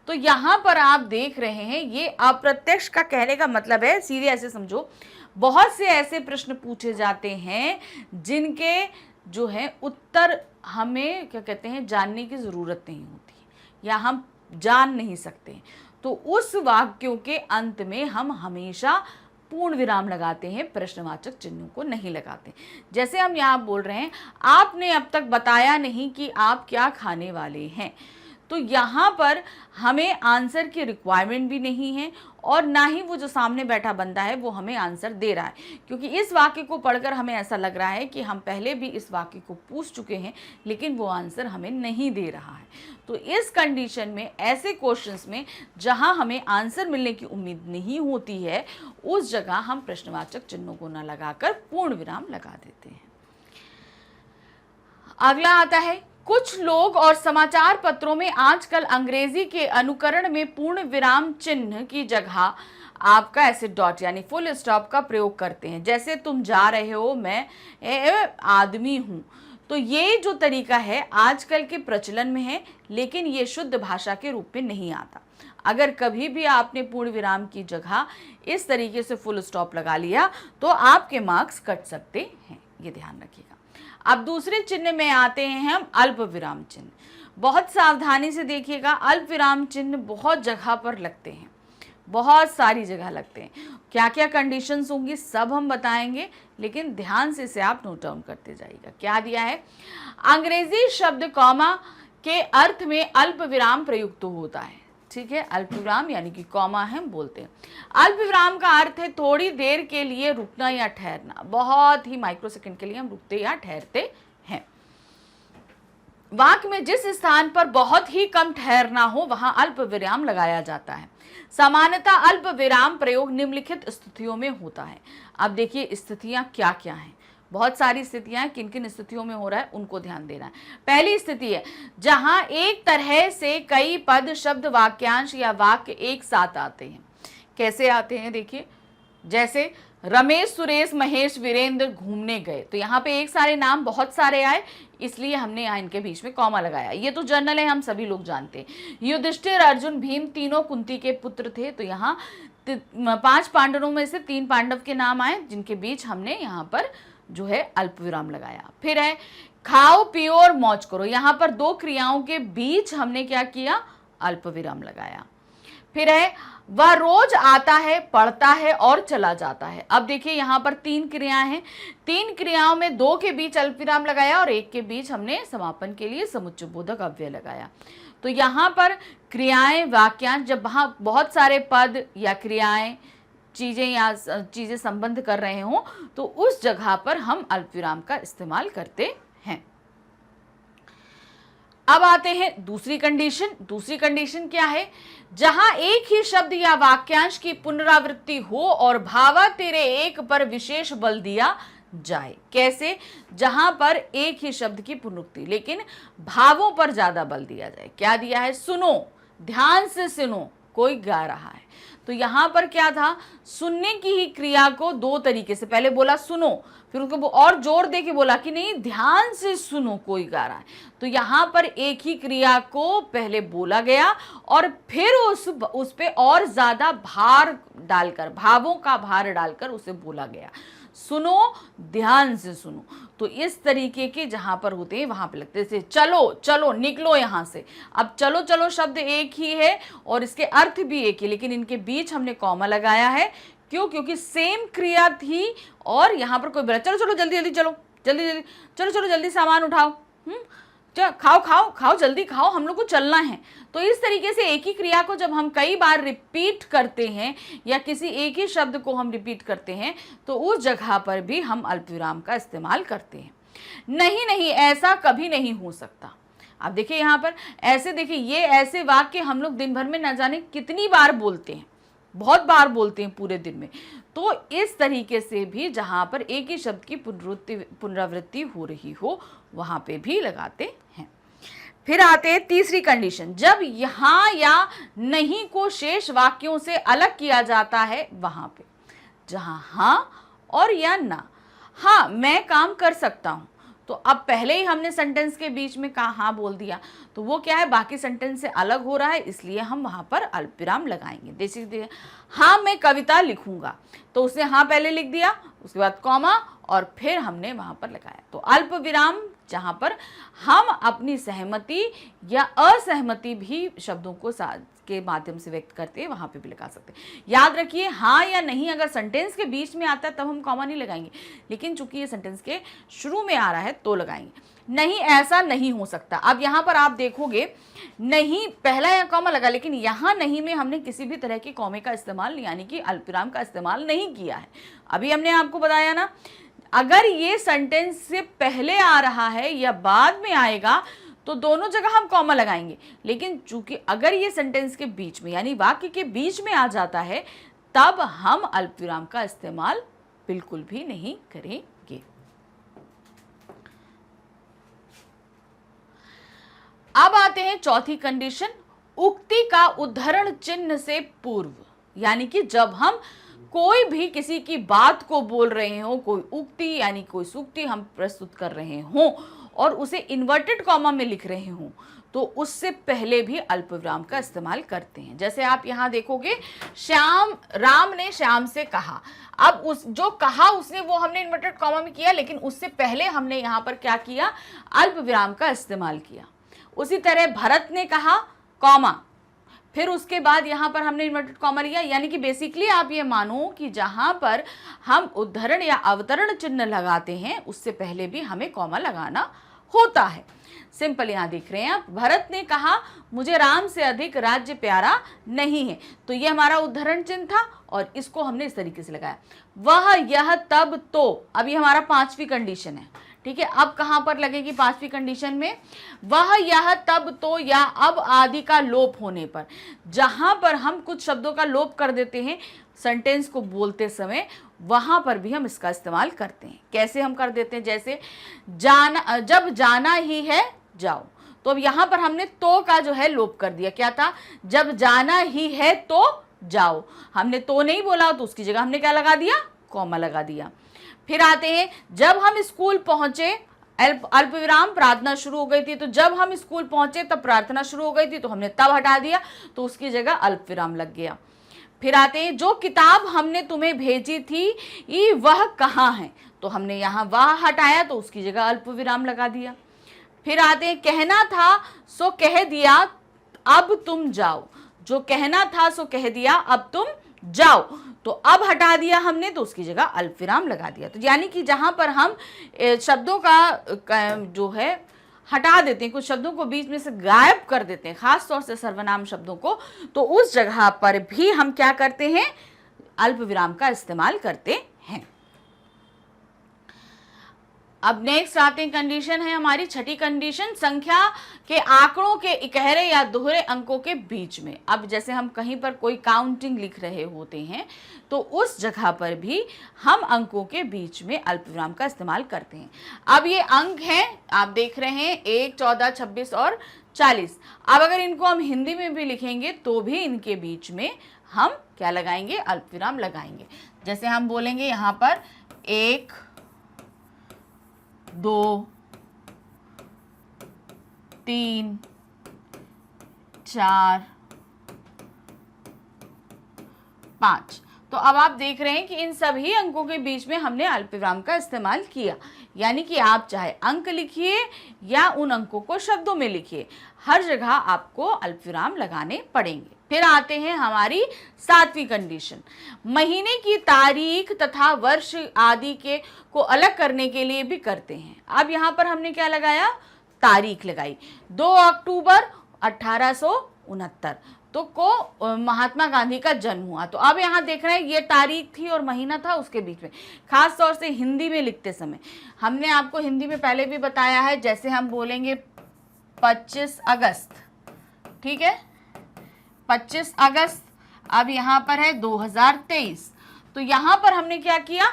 तो यहाँ पर आप देख रहे हैं, ये अप्रत्यक्ष का कहने का मतलब है, सीधे ऐसे समझो, बहुत से ऐसे प्रश्न पूछे जाते हैं जिनके जो है उत्तर हमें क्या कहते हैं, जानने की ज़रूरत नहीं होती या हम जान नहीं सकते। तो उस वाक्यों के अंत में हम हमेशा पूर्ण विराम लगाते हैं, प्रश्नवाचक चिन्हों को नहीं लगाते। जैसे हम यहाँ बोल रहे हैं, आपने अब तक बताया नहीं कि आप क्या खाने वाले हैं। तो यहाँ पर हमें आंसर की रिक्वायरमेंट भी नहीं है और ना ही वो जो सामने बैठा बंदा है वो हमें आंसर दे रहा है, क्योंकि इस वाक्य को पढ़कर हमें ऐसा लग रहा है कि हम पहले भी इस वाक्य को पूछ चुके हैं लेकिन वो आंसर हमें नहीं दे रहा है। तो इस कंडीशन में, ऐसे क्वेश्चंस में जहां हमें आंसर मिलने की उम्मीद नहीं होती है, उस जगह हम प्रश्नवाचक चिन्हों को न लगाकर पूर्ण विराम लगा देते हैं। अगला आता है, कुछ लोग और समाचार पत्रों में आजकल अंग्रेजी के अनुकरण में पूर्ण विराम चिन्ह की जगह आपका ऐसे डॉट यानी फुल स्टॉप का प्रयोग करते हैं। जैसे तुम जा रहे हो, मैं आदमी हूं। तो ये जो तरीका है आजकल के प्रचलन में है, लेकिन ये शुद्ध भाषा के रूप में नहीं आता। अगर कभी भी आपने पूर्ण विराम की जगह इस तरीके से फुल स्टॉप लगा लिया तो आपके मार्क्स कट सकते हैं, ये ध्यान रखिएगा। अब दूसरे चिन्ह में आते हैं हम, अल्प विराम चिन्ह। बहुत सावधानी से देखिएगा, अल्प विराम चिन्ह बहुत जगह पर लगते हैं, बहुत सारी जगह लगते हैं। क्या क्या कंडीशंस होंगी सब हम बताएंगे, लेकिन ध्यान से इसे आप नोट डाउन करते जाइएगा। क्या दिया है, अंग्रेजी शब्द कॉमा के अर्थ में अल्प विराम प्रयुक्त होता है। ठीक है, अल्प विराम यानी कि कॉमा हम बोलते हैं। अल्प विराम का अर्थ है थोड़ी देर के लिए रुकना या ठहरना, बहुत ही माइक्रोसेकंड के लिए हम रुकते या ठहरते हैं। वाक्य में जिस स्थान पर बहुत ही कम ठहरना हो वहां अल्प विराम लगाया जाता है। सामान्यतः अल्प विराम प्रयोग निम्नलिखित स्थितियों में होता है। अब देखिए स्थितियां क्या क्या हैं, बहुत सारी स्थितियां, किन किन स्थितियों में हो रहा है उनको ध्यान देना है। पहली स्थिति है जहां एक तरह से कई पद, शब्द, वाक्यांश या वाक्य एक साथ आते हैं। कैसे आते हैं देखिए, जैसे रमेश, सुरेश, महेश, वीरेंद्र घूमने गए, तो यहाँ पे एक सारे नाम बहुत सारे आए, इसलिए हमने यहाँ इनके बीच में कॉमा लगाया। ये तो जनरल है, हम सभी लोग जानते हैं। युधिष्ठिर, अर्जुन, भीम तीनों कुंती के पुत्र थे, तो यहाँ 5 पांडवों में से 3 पांडव के नाम आए, जिनके बीच हमने यहाँ पर जो है अल्प विराम लगाया। फिर है खाओ, पियो और मौज करो, यहाँ पर 2 क्रियाओं के बीच हमने क्या किया, अल्प विराम लगाया। फिर है वह रोज आता है, पढ़ता है और चला जाता है। अब देखिए यहाँ पर 3 क्रियाएं हैं, 3 क्रियाओं में 2 के बीच अल्प विराम लगाया और 1 के बीच हमने समापन के लिए समुच्चय बोधक अव्यय लगाया। तो यहाँ पर क्रियाएं, वाक्यांश, जब वहां बहुत सारे पद या क्रियाएं, चीजें या चीजें संबंध कर रहे हों, तो उस जगह पर हम अल्प विराम का इस्तेमाल करते हैं। अब आते हैं दूसरी कंडीशन। दूसरी कंडीशन क्या है, जहां एक ही शब्द या वाक्यांश की पुनरावृत्ति हो और भावातिरे एक पर विशेष बल दिया जाए। कैसे, जहां पर एक ही शब्द की पुनरुक्ति लेकिन भावों पर ज्यादा बल दिया जाए। क्या दिया है, सुनो, ध्यान से सुनो, कोई गा रहा है। तो यहां पर क्या था, सुनने की ही क्रिया को 2 तरीके से, पहले बोला सुनो, फिर उसको और जोर दे के बोला कि नहीं ध्यान से सुनो, कोई गा रहा है। तो यहां पर एक ही क्रिया को पहले बोला गया और फिर उस पे और ज्यादा भार डालकर, भावों का भार डालकर उसे बोला गया, सुनो, ध्यान से सुनो। तो इस तरीके के जहां पर होते हैं वहां पे लगते हैं। जैसे चलो, चलो, निकलो यहां से। अब चलो चलो शब्द एक ही है और इसके अर्थ भी एक ही, लेकिन इनके बीच हमने कॉमा लगाया है। क्यों, क्योंकि सेम क्रिया थी और यहाँ पर कोई बोला चलो चलो जल्दी जल्दी, चलो जल्दी जल्दी, चलो चलो जल्दी सामान उठाओ, खाओ खाओ खाओ, जल्दी खाओ, हम लोग को चलना है। तो इस तरीके से एक ही क्रिया को जब हम कई बार रिपीट करते हैं या किसी एक ही शब्द को हम रिपीट करते हैं, तो उस जगह पर भी हम अल्प विराम का इस्तेमाल करते हैं। नहीं नहीं, ऐसा कभी नहीं हो सकता। अब देखिए यहाँ पर ऐसे, देखिए ये ऐसे वाक्य हम लोग दिन भर में न जाने कितनी बार बोलते हैं, बहुत बार बोलते हैं पूरे दिन में। तो इस तरीके से भी जहां पर एक ही शब्द की पुनरावृत्ति हो रही हो वहां पे भी लगाते हैं। फिर आते हैं तीसरी कंडीशन, जब यहां या नहीं को शेष वाक्यों से अलग किया जाता है वहां पे, जहां हां और या ना। हाँ, मैं काम कर सकता हूं, तो अब पहले ही हमने सेंटेंस के बीच में कहा हाँ बोल दिया, तो वो क्या है, बाकी सेंटेंस से अलग हो रहा है, इसलिए हम वहां पर अल्प विराम लगाएंगे। देखिए हाँ मैं कविता लिखूंगा, तो उसने हाँ पहले लिख दिया, उसके बाद कॉमा और फिर हमने वहां पर लगाया। तो अल्प विराम जहां पर हम अपनी सहमति या असहमति भी शब्दों को के माध्यम से व्यक्त करते हैं, वहां पे भी लगा सकते हैं। याद रखिए, हाँ या नहीं अगर सेंटेंस के बीच में आता है तब हम कॉमा नहीं लगाएंगे, लेकिन चूंकि ये सेंटेंस के शुरू में आ रहा है तो लगाएंगे। नहीं, ऐसा नहीं हो सकता। अब यहाँ पर आप देखोगे नहीं पहला या कॉमा लगा, लेकिन यहाँ नहीं में हमने किसी भी तरह के कॉमे का इस्तेमाल यानी कि अल्पविराम का इस्तेमाल नहीं किया है। अभी हमने आपको बताया ना, अगर ये सेंटेंस से पहले आ रहा है या बाद में आएगा तो दोनों जगह हम कॉमा लगाएंगे, लेकिन चूंकि अगर ये सेंटेंस के बीच में यानी वाक्य के बीच में आ जाता है तब हम अल्पविराम का इस्तेमाल बिल्कुल भी नहीं करेंगे। अब आते हैं चौथी कंडीशन, उक्ति का उद्धरण चिन्ह से पूर्व, यानी कि जब हम कोई भी किसी की बात को बोल रहे हो, कोई उक्ति यानी कोई सूक्ति हम प्रस्तुत कर रहे हों और उसे इन्वर्टेड कॉमा में लिख रहे हों, तो उससे पहले भी अल्पविराम का इस्तेमाल करते हैं। जैसे आप यहां देखोगे, राम ने श्याम से कहा। अब उस जो कहा उसने वो हमने इन्वर्टेड कॉमा में किया, लेकिन उससे पहले हमने यहां पर क्या किया, अल्पविराम का इस्तेमाल किया। उसी तरह भरत ने कहा कॉमा, फिर उसके बाद यहाँ पर हमने इन्वर्टेड कॉमा लिया। यानी कि बेसिकली आप ये मानो कि जहाँ पर हम उद्धरण या अवतरण चिन्ह लगाते हैं उससे पहले भी हमें कॉमा लगाना होता है। सिंपल यहाँ देख रहे हैं आप, भरत ने कहा मुझे राम से अधिक राज्य प्यारा नहीं है, तो ये हमारा उद्धरण चिन्ह था और इसको हमने इस तरीके से लगाया। वह, यह, तब, तो, अभी हमारा 5वीं कंडीशन है, ठीक है। अब कहाँ पर लगेगी 5वीं कंडीशन में? वह, यह, तब, तो या अब आदि का लोप होने पर। जहां पर हम कुछ शब्दों का लोप कर देते हैं सेंटेंस को बोलते समय, वहां पर भी हम इसका इस्तेमाल करते हैं। कैसे हम कर देते हैं? जैसे जाना, जब जाना ही है जाओ, तो अब यहां पर हमने तो का जो है लोप कर दिया। क्या था? जब जाना ही है तो जाओ, हमने तो नहीं बोला तो उसकी जगह हमने क्या लगा दिया? कॉमा लगा दिया। फिर आते हैं, जब हम स्कूल पहुंचे, अल्प विराम, प्रार्थना शुरू हो गई थी, तो जब हम स्कूल पहुंचे तब प्रार्थना शुरू हो गई थी, तो हमने तब हटा दिया, तो उसकी जगह अल्प विराम लग गया। फिर आते हैं, जो किताब हमने तुम्हें भेजी थी वह कहाँ है, तो हमने यहाँ वह हटाया, तो उसकी जगह अल्प विराम लगा दिया। फिर आते हैं, कहना था सो कह दिया अब तुम जाओ, जो कहना था सो कह दिया अब तुम जाओ, तो अब हटा दिया हमने, तो उसकी जगह अल्पविराम लगा दिया। तो यानी कि जहां पर हम शब्दों का जो है हटा देते हैं, कुछ शब्दों को बीच में से गायब कर देते हैं, खास तौर से सर्वनाम शब्दों को, तो उस जगह पर भी हम क्या करते हैं? अल्पविराम का इस्तेमाल करते हैं। अब नेक्स्ट आते हैं, कंडीशन है हमारी 6ठी कंडीशन, संख्या के आंकड़ों के इकहरे या दोहरे अंकों के बीच में। अब जैसे हम कहीं पर कोई काउंटिंग लिख रहे होते हैं तो उस जगह पर भी हम अंकों के बीच में अल्पविराम का इस्तेमाल करते हैं। अब ये अंक हैं, आप देख रहे हैं 1, 14, 26 और 40। अब अगर इनको हम हिंदी में भी लिखेंगे तो भी इनके बीच में हम क्या लगाएंगे? अल्पविराम लगाएंगे। जैसे हम बोलेंगे यहाँ पर 1, 2, 3, 4, 5। तो अब आप देख रहे हैं कि इन सभी अंकों के बीच में हमने अल्पविराम का इस्तेमाल किया। यानी कि आप चाहे अंक लिखिए या उन अंकों को शब्दों में लिखिए, हर जगह आपको अल्पविराम लगाने पड़ेंगे। फिर आते हैं हमारी 7वीं कंडीशन, महीने की तारीख तथा वर्ष आदि के को अलग करने के लिए भी करते हैं। अब यहाँ पर हमने क्या लगाया? तारीख लगाई, 2 अक्टूबर 1869 तो को महात्मा गांधी का जन्म हुआ। तो अब यहाँ देख रहे हैं ये तारीख थी और महीना था उसके बीच में। खास तौर से हिंदी में लिखते समय हमने आपको हिंदी में पहले भी बताया है, जैसे हम बोलेंगे 25 अगस्त, ठीक है, 25 अगस्त। अब यहाँ पर है 2023, तो यहाँ पर हमने क्या किया?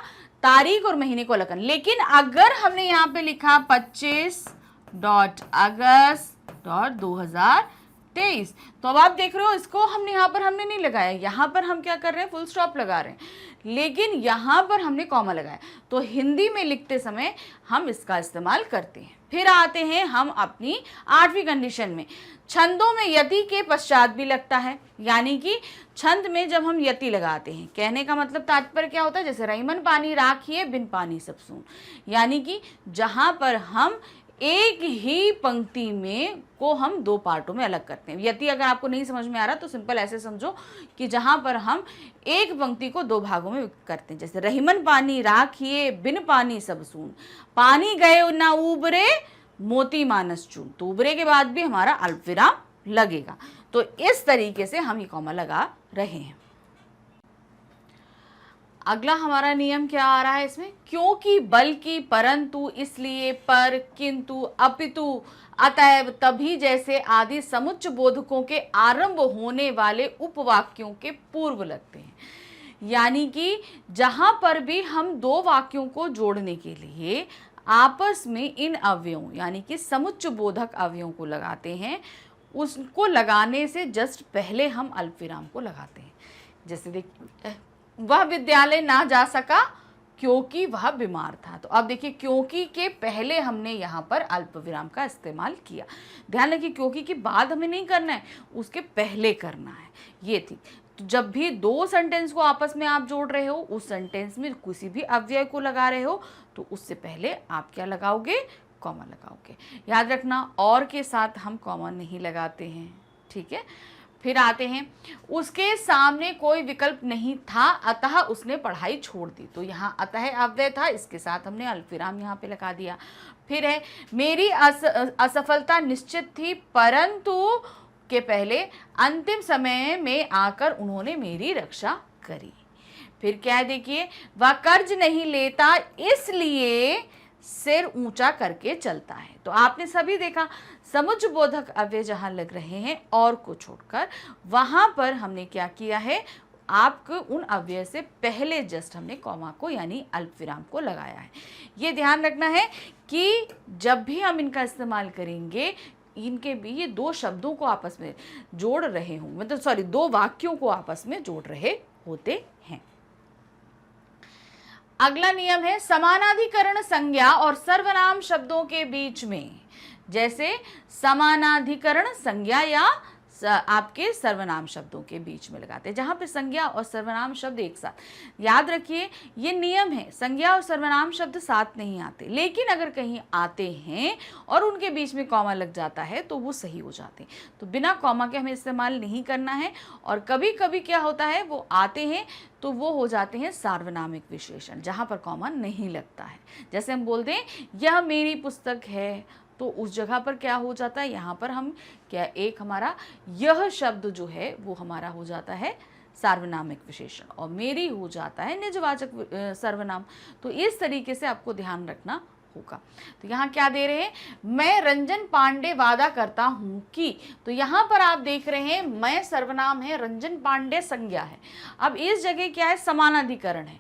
तारीख और महीने को अलग करना। लेकिन अगर हमने यहाँ पे लिखा 25.अगस्त.2023, तो अब आप देख रहे हो इसको हमने यहाँ पर हमने नहीं लगाया, यहाँ पर हम क्या कर रहे हैं? फुल स्टॉप लगा रहे हैं, लेकिन यहाँ पर हमने कॉमा लगाया। तो हिंदी में लिखते समय हम इसका इस्तेमाल करते हैं। फिर आते हैं हम अपनी 8वीं कंडीशन में, छंदों में यति के पश्चात भी लगता है। यानी कि छंद में जब हम यति लगाते हैं, कहने का मतलब तात्पर्य क्या होता है? जैसे रहीमन पानी राखिए बिन पानी सब सून, यानी कि जहां पर हम एक ही पंक्ति में को हम 2 पार्टों में अलग करते हैं। यति अगर आपको नहीं समझ में आ रहा तो सिंपल ऐसे समझो कि जहां पर हम एक पंक्ति को 2 भागों में करते हैं। जैसे रहीमन पानी राखिए बिन पानी सब सून, पानी गए ना उबरे मोती मानस चून, तो उबरे के बाद भी हमारा अल्पविराम लगेगा। तो इस तरीके से हम ये कॉमा लगा रहे हैं। अगला हमारा नियम क्या आ रहा है इसमें? क्योंकि, बल्कि, परंतु, इसलिए, पर, किंतु, अपितु, अतएव, तभी जैसे आदि समुच्चय बोधकों के आरंभ होने वाले उपवाक्यों के पूर्व लगते हैं। यानी कि जहां पर भी हम 2 वाक्यों को जोड़ने के लिए आपस में इन अवयवों यानी कि समुच्चय बोधक अवयवों को लगाते हैं, उसको लगाने से जस्ट पहले हम अल्पविराम को लगाते हैं। जैसे देखिए, वह विद्यालय ना जा सका क्योंकि वह बीमार था। तो अब देखिए, क्योंकि के पहले हमने यहाँ पर अल्पविराम का इस्तेमाल किया। ध्यान रखिए, क्योंकि के बाद हमें नहीं करना है, उसके पहले करना है। ये थी। तो जब भी 2 सेंटेंस को आपस में आप जोड़ रहे हो, उस सेंटेंस में किसी भी अव्यय को लगा रहे हो, तो उससे पहले आप क्या लगाओगे? कॉमा लगाओगे। याद रखना और के साथ हम कॉमा नहीं लगाते हैं, ठीक है। फिर आते हैं, उसके सामने कोई विकल्प नहीं था अतः उसने पढ़ाई छोड़ दी। तो यहाँ अतः अव्यय था, इसके साथ हमने अल्पविराम यहाँ पे लगा दिया। फिर है, मेरी असफलता निश्चित थी परंतु के पहले अंतिम समय में आकर उन्होंने मेरी रक्षा करी। फिर क्या है देखिए, वह कर्ज नहीं लेता इसलिए सिर ऊंचा करके चलता है। तो आपने सभी देखा समुच्चयबोधक अव्यय जहां लग रहे हैं और को छोड़कर, वहां पर हमने क्या किया है, आपको उन अव्यय से पहले जस्ट हमने कॉमा को यानी अल्पविराम को लगाया है। ये ध्यान रखना है कि जब भी हम इनका इस्तेमाल करेंगे, इनके भी ये दो शब्दों को आपस में जोड़ रहे हों, मतलब सॉरी दो वाक्यों को आपस में जोड़ रहे होते हैं। अगला नियम है, समानाधिकरण संज्ञा और सर्वनाम शब्दों के बीच में, जैसे समानाधिकरण संज्ञा या आपके सर्वनाम शब्दों के बीच में लगाते हैं, जहां पे संज्ञा और सर्वनाम शब्द एक साथ। याद रखिए ये नियम है, संज्ञा और सर्वनाम शब्द साथ नहीं आते, लेकिन अगर कहीं आते हैं और उनके बीच में कॉमा लग जाता है तो वो सही हो जाते हैं। तो बिना कॉमा के हमें इस्तेमाल नहीं करना है। और कभी कभी क्या होता है, वो आते हैं तो वो हो जाते हैं सार्वनामिक विशेषण, जहां पर कॉमा नहीं लगता है। जैसे हम बोलते हैं यह मेरी पुस्तक है, तो उस जगह पर क्या हो जाता है, यहाँ पर हम क्या, एक हमारा यह शब्द जो है वो हमारा हो जाता है सार्वनामिक विशेषण और मेरी हो जाता है निजवाचक सर्वनाम। तो इस तरीके से आपको ध्यान रखना होगा। तो यहाँ क्या दे रहे हैं, मैं रंजन पांडे वादा करता हूँ कि, तो यहाँ पर आप देख रहे हैं मैं सर्वनाम है, रंजन पांडे संज्ञा है। अब इस जगह क्या है, समानाधिकरण है।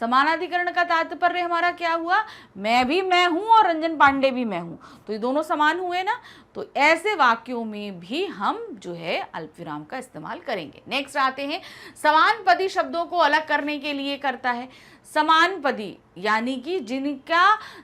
समानाधिकरण का तात्पर्य हमारा क्या हुआ, मैं भी मैं हूं और रंजन पांडे भी मैं हूं, तो ये दोनों समान हुए ना। तो ऐसे वाक्यों में भी हम जो है अल्पविराम का इस्तेमाल करेंगे। नेक्स्ट आते हैं, समानपदी शब्दों को अलग करने के लिए करता है। समानपदी यानी कि जिनका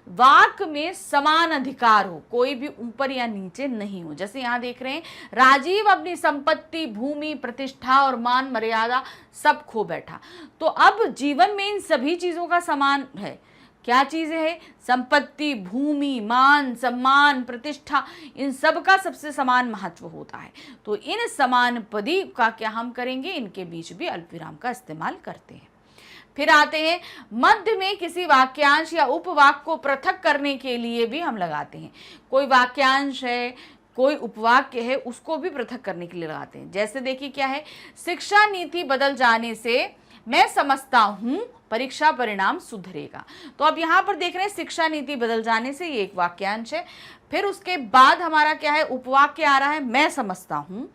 वाक्य में समान अधिकार हो, कोई भी ऊपर या नीचे नहीं हो। जैसे यहाँ देख रहे हैं, राजीव अपनी संपत्ति, भूमि, प्रतिष्ठा और मान मर्यादा सब खो बैठा। तो अब जीवन में इन सभी चीजों का समान है। क्या चीजें है, संपत्ति, भूमि, मान, सम्मान, प्रतिष्ठा, इन सब का सबसे समान महत्व होता है। तो इन समान पदी का क्या हम करेंगे, इनके बीच भी अल्पविराम का इस्तेमाल करते हैं। फिर आते हैं, मध्य में किसी वाक्यांश या उपवाक्य को पृथक करने के लिए भी हम लगाते हैं। कोई वाक्यांश है, कोई उपवाक्य है, उसको भी पृथक करने के लिए लगाते हैं। जैसे देखिए क्या है, शिक्षा नीति बदल जाने से मैं समझता हूं परीक्षा परिणाम सुधरेगा। तो अब यहां पर देख रहे हैं शिक्षा नीति बदल जाने से, ये एक वाक्यांश है। फिर उसके बाद हमारा क्या है, उपवाक्य आ रहा है, मैं समझता हूं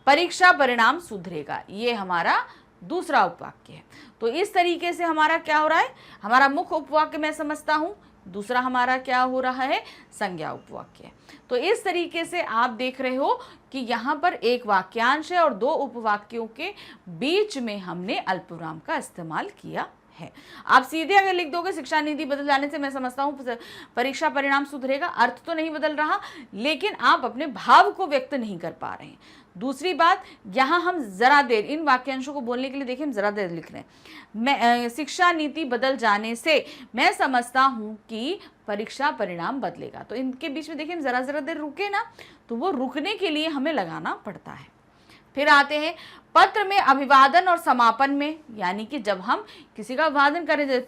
परीक्षा परिणाम सुधरेगा, ये हमारा दूसरा उपवाक्य है। तो इस तरीके से हमारा क्या हो रहा है, हमारा मुख्य उपवाक्य मैं समझता हूं, दूसरा हमारा क्या हो रहा है, संज्ञा उपवाक्य। तो इस तरीके से आप देख रहे हो कि यहाँ पर एक वाक्यांश है और दो उपवाक्यों के बीच में हमने अल्पविराम का इस्तेमाल किया है। आप सीधे अगर लिख दोगे शिक्षा नीति बदल जाने से मैं समझता हूँ परीक्षा परिणाम सुधरेगा, अर्थ तो नहीं बदल रहा, लेकिन आप अपने भाव को व्यक्त नहीं कर पा रहे हैं। दूसरी बात, यहाँ हम जरा देर इन वाक्यांशों को बोलने के लिए देखिए हम जरा देर लिख रहे हैं, मैं शिक्षा नीति बदल जाने से मैं समझता हूँ कि परीक्षा परिणाम बदलेगा। तो इनके बीच में देखिए हम जरा देर रुके ना, तो वो रुकने के लिए हमें लगाना पड़ता है। फिर आते हैं, पत्र में अभिवादन और समापन में, यानी कि जब हम किसी का अभिवादन करें, जैसे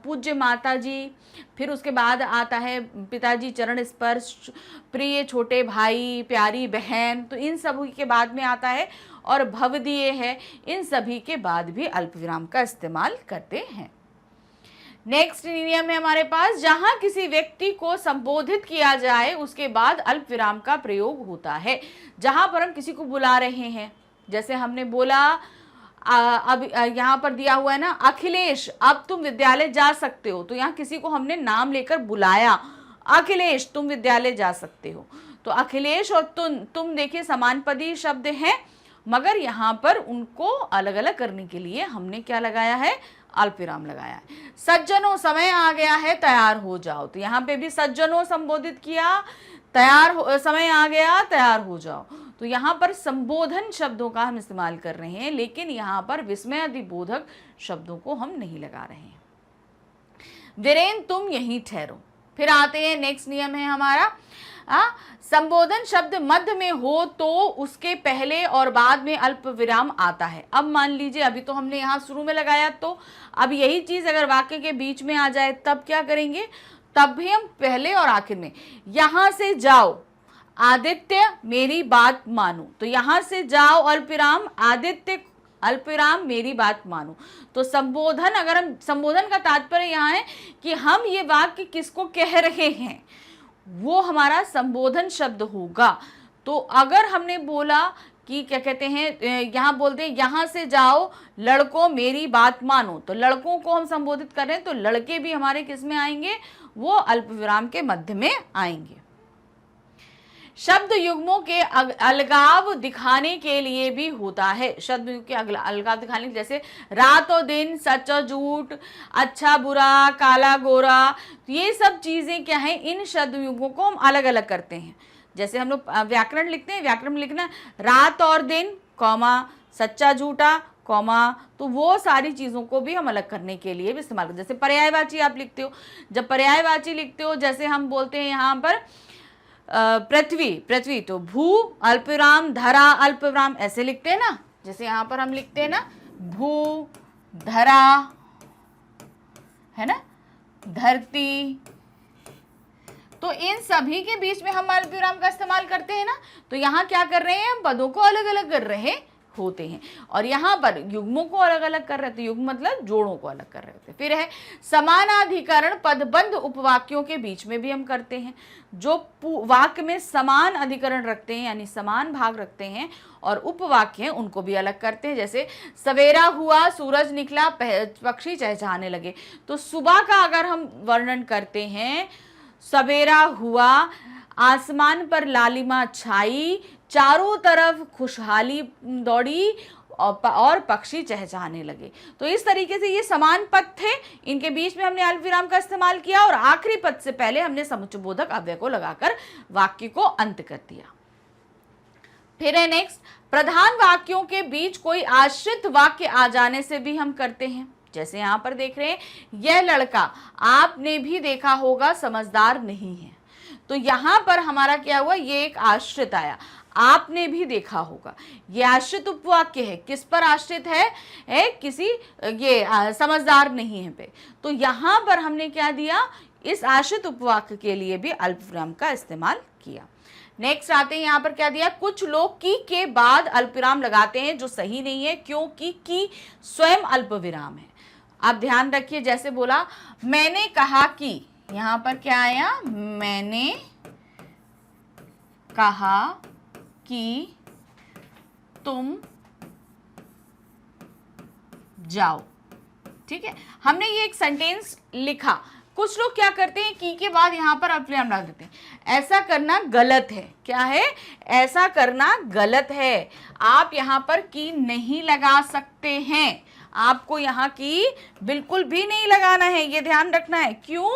पूज्य माता जी, फिर उसके बाद आता है पिताजी चरण स्पर्श, प्रिय छोटे भाई, प्यारी बहन, तो इन सभी के बाद में आता है और भवदीय है, इन सभी के बाद भी अल्पविराम का इस्तेमाल करते हैं। नेक्स्ट नियम है हमारे पास, जहां किसी व्यक्ति को संबोधित किया जाए उसके बाद अल्पविराम का प्रयोग होता है। जहां पर हम किसी को बुला रहे हैं, जैसे हमने बोला अब यहाँ पर दिया हुआ है ना, अखिलेश अब तुम विद्यालय जा सकते हो, तो यहाँ किसी को हमने नाम लेकर बुलाया, अखिलेश तुम विद्यालय जा सकते हो। तो अखिलेश और तुम देखिए समानपदी शब्द हैं, मगर यहाँ पर उनको अलग अलग करने के लिए हमने क्या लगाया है, अल्पविराम लगाया है। सज्जनों समय आ गया है तैयार हो जाओ, तो यहाँ पे भी सज्जनों संबोधित किया, समय आ गया तैयार हो जाओ। तो यहाँ पर संबोधन शब्दों का हम इस्तेमाल कर रहे हैं, लेकिन यहाँ पर विस्मयादिबोधक शब्दों को हम नहीं लगा रहे हैं। वीरेन तुम यहीं ठहरो, फिर आते हैं, नेक्स्ट नियम है हमारा, संबोधन शब्द मध्य में हो तो उसके पहले और बाद में अल्प विराम आता है। अब मान लीजिए अभी तो हमने यहाँ शुरू में लगाया, तो अब यही चीज अगर वाक्य के बीच में आ जाए तब क्या करेंगे, तब भी हम पहले और आखिर में, यहां से जाओ आदित्य मेरी बात मानो, तो यहां से जाओ अल्पविराम आदित्य अल्पविराम मेरी बात मानो। तो संबोधन, अगर हम, संबोधन का तात्पर्य यहाँ है कि हम ये वाक्य किसको कह रहे हैं, वो हमारा संबोधन शब्द होगा। तो अगर हमने बोला कि क्या कहते हैं, यहाँ बोलते हैं यहां से जाओ लड़कों मेरी बात मानो, तो लड़कों को हम संबोधित कर रहे हैं, तो लड़के भी हमारे किस में आएंगे, वो अल्पविराम के मध्य में आएंगे। शब्द युग्मों के अलगाव दिखाने के लिए भी होता है, शब्द युग्म के अलगाव दिखाने के, जैसे रात और दिन, सच और झूठ, अच्छा बुरा, काला गोरा, ये सब चीजें क्या है, इन शब्द युग्मों को हम अलग अलग करते हैं। जैसे हम लोग व्याकरण लिखते हैं, व्याकरण में लिखना रात और दिन कॉमा, सच्चा झूठा कॉमा, तो वो सारी चीज़ों को भी हम अलग करने के लिए भी इस्तेमाल करते हैं। जैसे पर्यायवाची आप लिखते हो, जब पर्यायवाची लिखते हो, जैसे हम बोलते हैं यहाँ पर पृथ्वी, पृथ्वी तो भू अल्पविराम धरा अल्पविराम ऐसे लिखते हैं ना, जैसे यहाँ पर हम लिखते हैं ना भू धरा, है ना, धरती, तो इन सभी के बीच में हम अल्पविराम का इस्तेमाल करते हैं ना। तो यहाँ क्या कर रहे हैं, हम पदों को अलग अलग कर रहे होते हैं, और यहाँ पर युग्मों को अलग अलग कर रहे थे, युग्म मतलब जोड़ों को अलग कर रहे होते हैं। फिर है समानाधिकरण पदबंध उपवाक्यों के बीच में भी हम करते हैं, जो वाक्य में समान अधिकरण रखते हैं यानी समान भाग रखते हैं, और उपवाक्य हैं उनको भी अलग करते हैं। जैसे सवेरा हुआ सूरज निकला पक्षी चहचहाने लगे, तो सुबह का अगर हम वर्णन करते हैं, सवेरा हुआ, आसमान पर लालिमा छाई, चारों तरफ खुशहाली दौड़ी और पक्षी चहचहाने लगे, तो इस तरीके से ये समान पद थे, इनके बीच में हमने अल्पविराम का इस्तेमाल किया, और आखिरी पद से पहले हमने समुच्चयबोधक अव्यय को लगाकर वाक्य को अंत कर दिया। फिर है नेक्स्ट, प्रधान वाक्यों के बीच कोई आश्रित वाक्य आ जाने से भी हम करते हैं। जैसे यहाँ पर देख रहे हैं, यह लड़का आपने भी देखा होगा समझदार नहीं है, तो यहाँ पर हमारा क्या हुआ, ये एक आश्रित आया, आपने भी देखा होगा, ये आश्रित उपवाक्य है, किस पर आश्रित है किसी ये समझदार नहीं है पे, तो यहाँ पर हमने क्या दिया, इस आश्रित उपवाक्य के लिए भी अल्पविराम का इस्तेमाल किया। नेक्स्ट आते हैं, यहाँ पर क्या दिया, कुछ लोग की के बाद अल्पविराम लगाते हैं जो सही नहीं है, क्योंकि की स्वयं अल्पविराम है। आप ध्यान रखिए, जैसे बोला मैंने कहा कि, यहाँ पर क्या आया, मैंने कहा कि तुम जाओ, ठीक है, हमने ये एक सेंटेंस लिखा। कुछ लोग क्या करते हैं, की के बाद यहाँ पर अल्पविराम लगा देते हैं, ऐसा करना गलत है। क्या है, ऐसा करना गलत है, आप यहाँ पर की नहीं लगा सकते हैं, आपको यहाँ की बिल्कुल भी नहीं लगाना है, ये ध्यान रखना है। क्यों,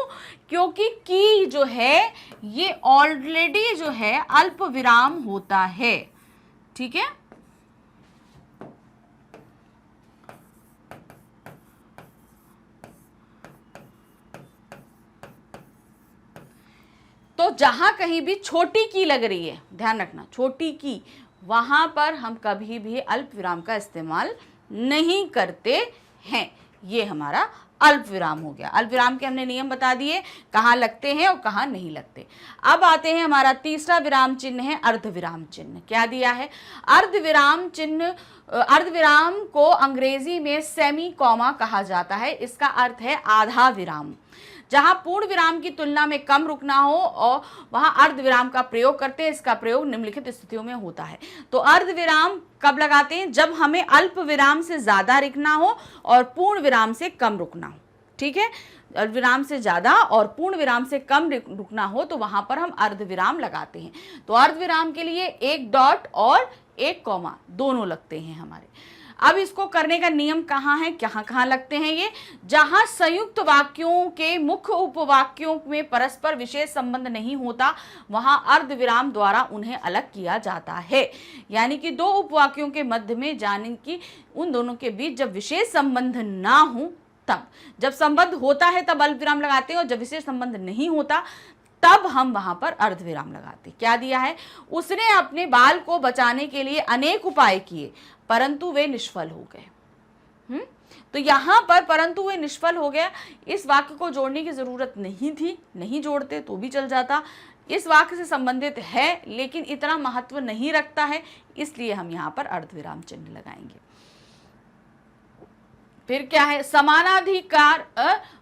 क्योंकि की जो है ये ऑलरेडी जो है अल्पविराम होता है, ठीक है। तो जहां कहीं भी छोटी की लग रही है, ध्यान रखना, छोटी की, वहां पर हम कभी भी अल्पविराम का इस्तेमाल नहीं करते हैं। ये हमारा अल्पविराम हो गया। अल्पविराम के हमने नियम बता दिए, कहाँ लगते हैं और कहाँ नहीं लगते। अब आते हैं, हमारा तीसरा विराम चिन्ह है अर्धविराम चिन्ह। क्या दिया है, अर्धविराम चिन्ह, अर्धविराम को अंग्रेजी में सेमी कॉमा कहा जाता है। इसका अर्थ है आधा विराम। जहां पूर्ण विराम की तुलना में कम रुकना हो और वहां अर्धविराम का प्रयोग करते हैं। इसका प्रयोग निम्नलिखित स्थितियों में होता है। तो अर्धविराम कब लगाते हैं, जब हमें अल्प विराम से ज्यादा रुकना हो और पूर्ण विराम से कम रुकना हो, ठीक है। अर्धविराम से ज्यादा और पूर्ण विराम से कम रुकना हो तो वहां पर हम अर्धविराम लगाते हैं। तो अर्धविराम के लिए एक डॉट और एक कॉमा दोनों लगते हैं हमारे। अब इसको करने का नियम कहाँ है, कहाँ कहाँ लगते हैं ये, जहां संयुक्त वाक्यों के मुख्य उपवाक्यों में परस्पर विशेष संबंध नहीं होता वहां अर्धविराम द्वारा उन्हें अलग किया जाता है। यानी कि दो उपवाक्यों के मध्य में जाने की उन दोनों के बीच जब विशेष संबंध ना हो तब जब संबंध होता है तब अल्प विराम लगाते हैं, और जब विशेष संबंध नहीं होता तब हम वहां पर अर्ध विराम लगाते। क्या दिया है, उसने अपने बाल को बचाने के लिए अनेक उपाय किए परंतु वे निष्फल हो गए। तो यहां पर परंतु वे निष्फल हो गया, इस वाक्य को जोड़ने की जरूरत नहीं थी, नहीं जोड़ते तो भी चल जाता। इस वाक्य से संबंधित है लेकिन इतना महत्व नहीं रखता है, इसलिए हम यहां पर अर्ध विराम चिन्ह लगाएंगे। फिर क्या है, समानाधिकार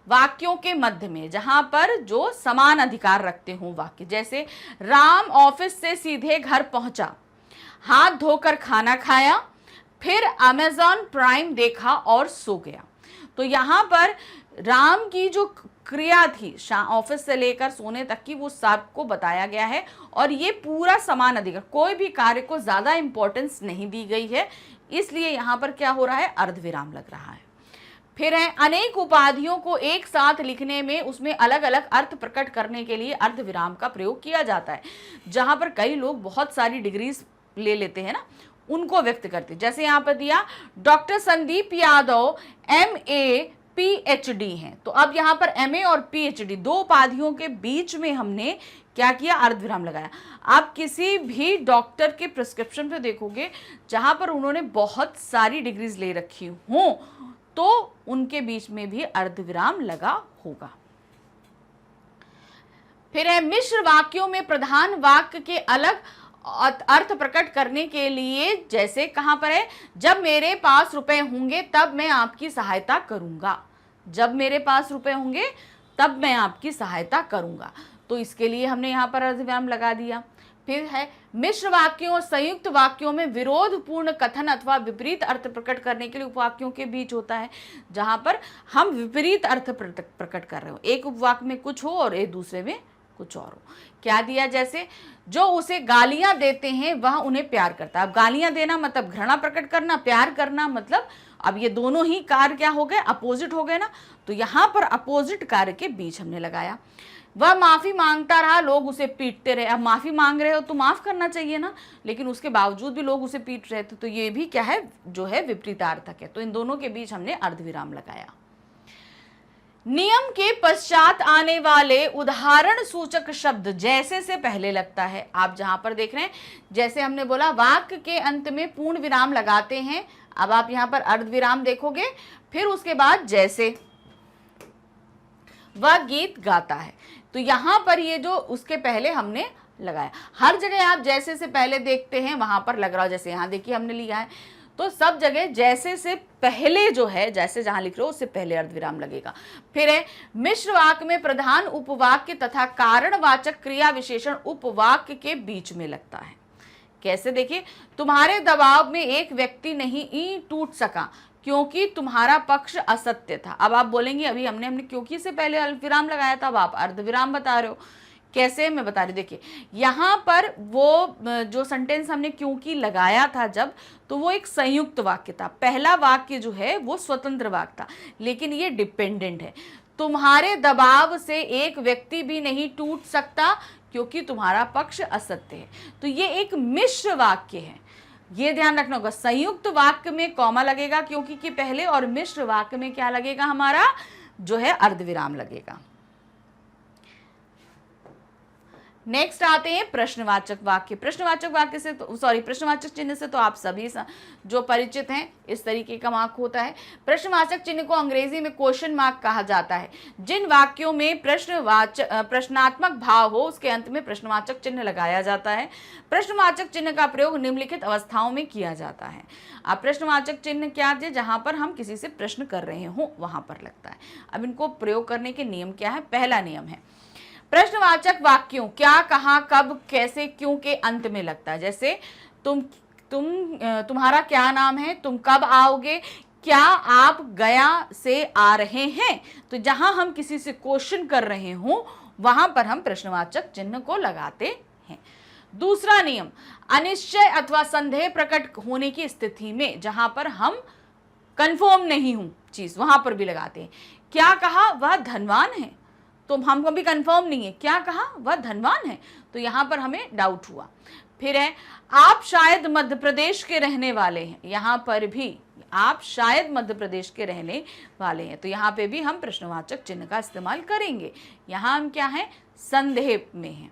वाक्यों के मध्य में, जहां पर जो समान अधिकार रखते हो वाक्य, जैसे राम ऑफिस से सीधे घर पहुंचा, हाथ धोकर खाना खाया, फिर अमेज़न प्राइम देखा और सो गया। तो यहां पर राम की जो क्रिया थी ऑफिस से लेकर सोने तक की, वो सबको बताया गया है, और ये पूरा समान अधिकार, कोई भी कार्य को ज्यादा इंपॉर्टेंस नहीं दी गई है, इसलिए यहां पर क्या हो रहा है, अर्ध विराम लग रहा है। फिर है, अनेक उपाधियों को एक साथ लिखने में उसमें अलग अलग अर्थ प्रकट करने के लिए अर्ध विराम का प्रयोग किया जाता है। जहां पर कई लोग बहुत सारी डिग्रीज ले लेते हैं ना, उनको व्यक्त करते, जैसे यहां पर दिया doctor Sandeep Yadav MA PhD हैं, तो अब यहां पर MA और PhD दो उपाधियों के बीच में हमने क्या किया, अर्ध विराम लगाया। आप किसी भी डॉक्टर के प्रिस्क्रिप्शन पे देखोगे जहां पर उन्होंने बहुत सारी डिग्रीज ले रखी हों तो उनके बीच में भी अर्ध विराम लगा होगा। फिर है, मिश्र वाक्यों में प्रधान वाक्य के अलग अर्थ प्रकट करने के लिए, जैसे कहां पर है, जब मेरे पास रुपए होंगे तब मैं आपकी सहायता करूंगा, जब मेरे पास रुपए होंगे तब मैं आपकी सहायता करूंगा, तो इसके लिए हमने यहां पर अर्ध विराम लगा दिया। फिर है, मिश्र वाक्यों और संयुक्त वाक्यों में विरोधपूर्ण कथन अथवा विपरीत अर्थ प्रकट करने के लिए उपवाक्यों के बीच होता है, जहां पर हम विपरीत अर्थ प्रकट कर रहे हो, एक उपवाक्य में कुछ हो और एक दूसरे में कुछ और हो। क्या दिया, जैसे जो उसे गालियां देते हैं वह उन्हें प्यार करता है। अब गालियां देना मतलब घृणा प्रकट करना, प्यार करना मतलब, अब ये दोनों ही कार्य क्या हो गए, अपोजिट हो गए ना, तो यहां पर अपोजिट कार्य के बीच हमने लगाया। वह माफी मांगता रहा, लोग उसे पीटते रहे। अब माफी मांग रहे हो तो माफ करना चाहिए ना, लेकिन उसके बावजूद भी लोग उसे पीट रहे थे, तो ये भी क्या है, जो है विपरीतार्थक है। तो इन दोनों के बीच हमने अर्धविराम लगाया। नियम के पश्चात आने वाले उदाहरण सूचक शब्द जैसे से पहले लगता है। आप जहां पर देख रहे हैं, जैसे हमने बोला वाक्य के अंत में पूर्ण विराम लगाते हैं, अब आप यहां पर अर्धविराम देखोगे, फिर उसके बाद जैसे वह गीत गाता है, तो यहां पर ये जो उसके पहले हमने लगाया, हर जगह आप जैसे से पहले देखते हैं वहां पर लग रहा हो, जैसे यहां देखिए हमने लिया है, तो सब जगह जैसे से पहले जो है, जैसे जहां लिख रहे हो उससे पहले अर्धविराम लगेगा। फिर है, मिश्र वाक्य में प्रधान उपवाक्य तथा कारणवाचक क्रिया विशेषण उपवाक्य के बीच में लगता है। कैसे, देखिए, तुम्हारे दबाव में एक व्यक्ति नहीं टूट सका क्योंकि तुम्हारा पक्ष असत्य था। अब आप बोलेंगे अभी हमने क्योंकि से पहले अल्पविराम लगाया था, अब आप अर्धविराम बता रहे हो। कैसे, मैं बता रही, देखिए यहां पर वो जो सेंटेंस हमने क्योंकि लगाया था जब, तो वो एक संयुक्त वाक्य था। पहला वाक्य जो है वो स्वतंत्र वाक्य था, लेकिन ये डिपेंडेंट है। तुम्हारे दबाव से एक व्यक्ति भी नहीं टूट सकता क्योंकि तुम्हारा पक्ष असत्य है। तो ये एक मिश्र वाक्य है, ये ध्यान रखना होगा। संयुक्त वाक्य में कॉमा लगेगा क्योंकि के पहले, और मिश्र वाक्य में क्या लगेगा, हमारा जो है अर्धविराम लगेगा। नेक्स्ट आते हैं प्रश्नवाचक वाक्य। प्रश्नवाचक वाक्य से प्रश्नवाचक चिन्ह से तो आप सभी जो परिचित हैं, इस तरीके का मार्क होता है। प्रश्नवाचक चिन्ह को अंग्रेजी में क्वेश्चन मार्क कहा जाता है। जिन वाक्यों में प्रश्नात्मक भाव हो उसके अंत में प्रश्नवाचक चिन्ह लगाया जाता है। प्रश्नवाचक चिन्ह का प्रयोग निम्नलिखित अवस्थाओं में किया जाता है। अब प्रश्नवाचक चिन्ह क्या है, जहां पर हम किसी से प्रश्न कर रहे हो वहां पर लगता है। अब इनको प्रयोग करने के नियम क्या है। पहला नियम है, प्रश्नवाचक वाक्यों क्या, कहां, कब, कैसे, क्यों के अंत में लगता है। जैसे तुम्हारा क्या नाम है, तुम कब आओगे, क्या आप गया से आ रहे हैं। तो जहां हम किसी से क्वेश्चन कर रहे हो वहां पर हम प्रश्नवाचक चिन्ह को लगाते हैं। दूसरा नियम, अनिश्चय अथवा संदेह प्रकट होने की स्थिति में, जहां पर हम कंफर्म नहीं हूं चीज, वहां पर भी लगाते हैं। क्या कहा, वह धनवान है, तो हमको भी कंफर्म नहीं है, क्या कहा, वह धनवान है, तो यहां पर हमें डाउट हुआ। फिर है आप शायद मध्य प्रदेश के रहने वाले हैं, यहां पर भी आप शायद मध्य प्रदेश के रहने वाले हैं, तो यहाँ पे भी हम प्रश्नवाचक चिन्ह का इस्तेमाल करेंगे। यहाँ हम क्या है, संदेह में हैं।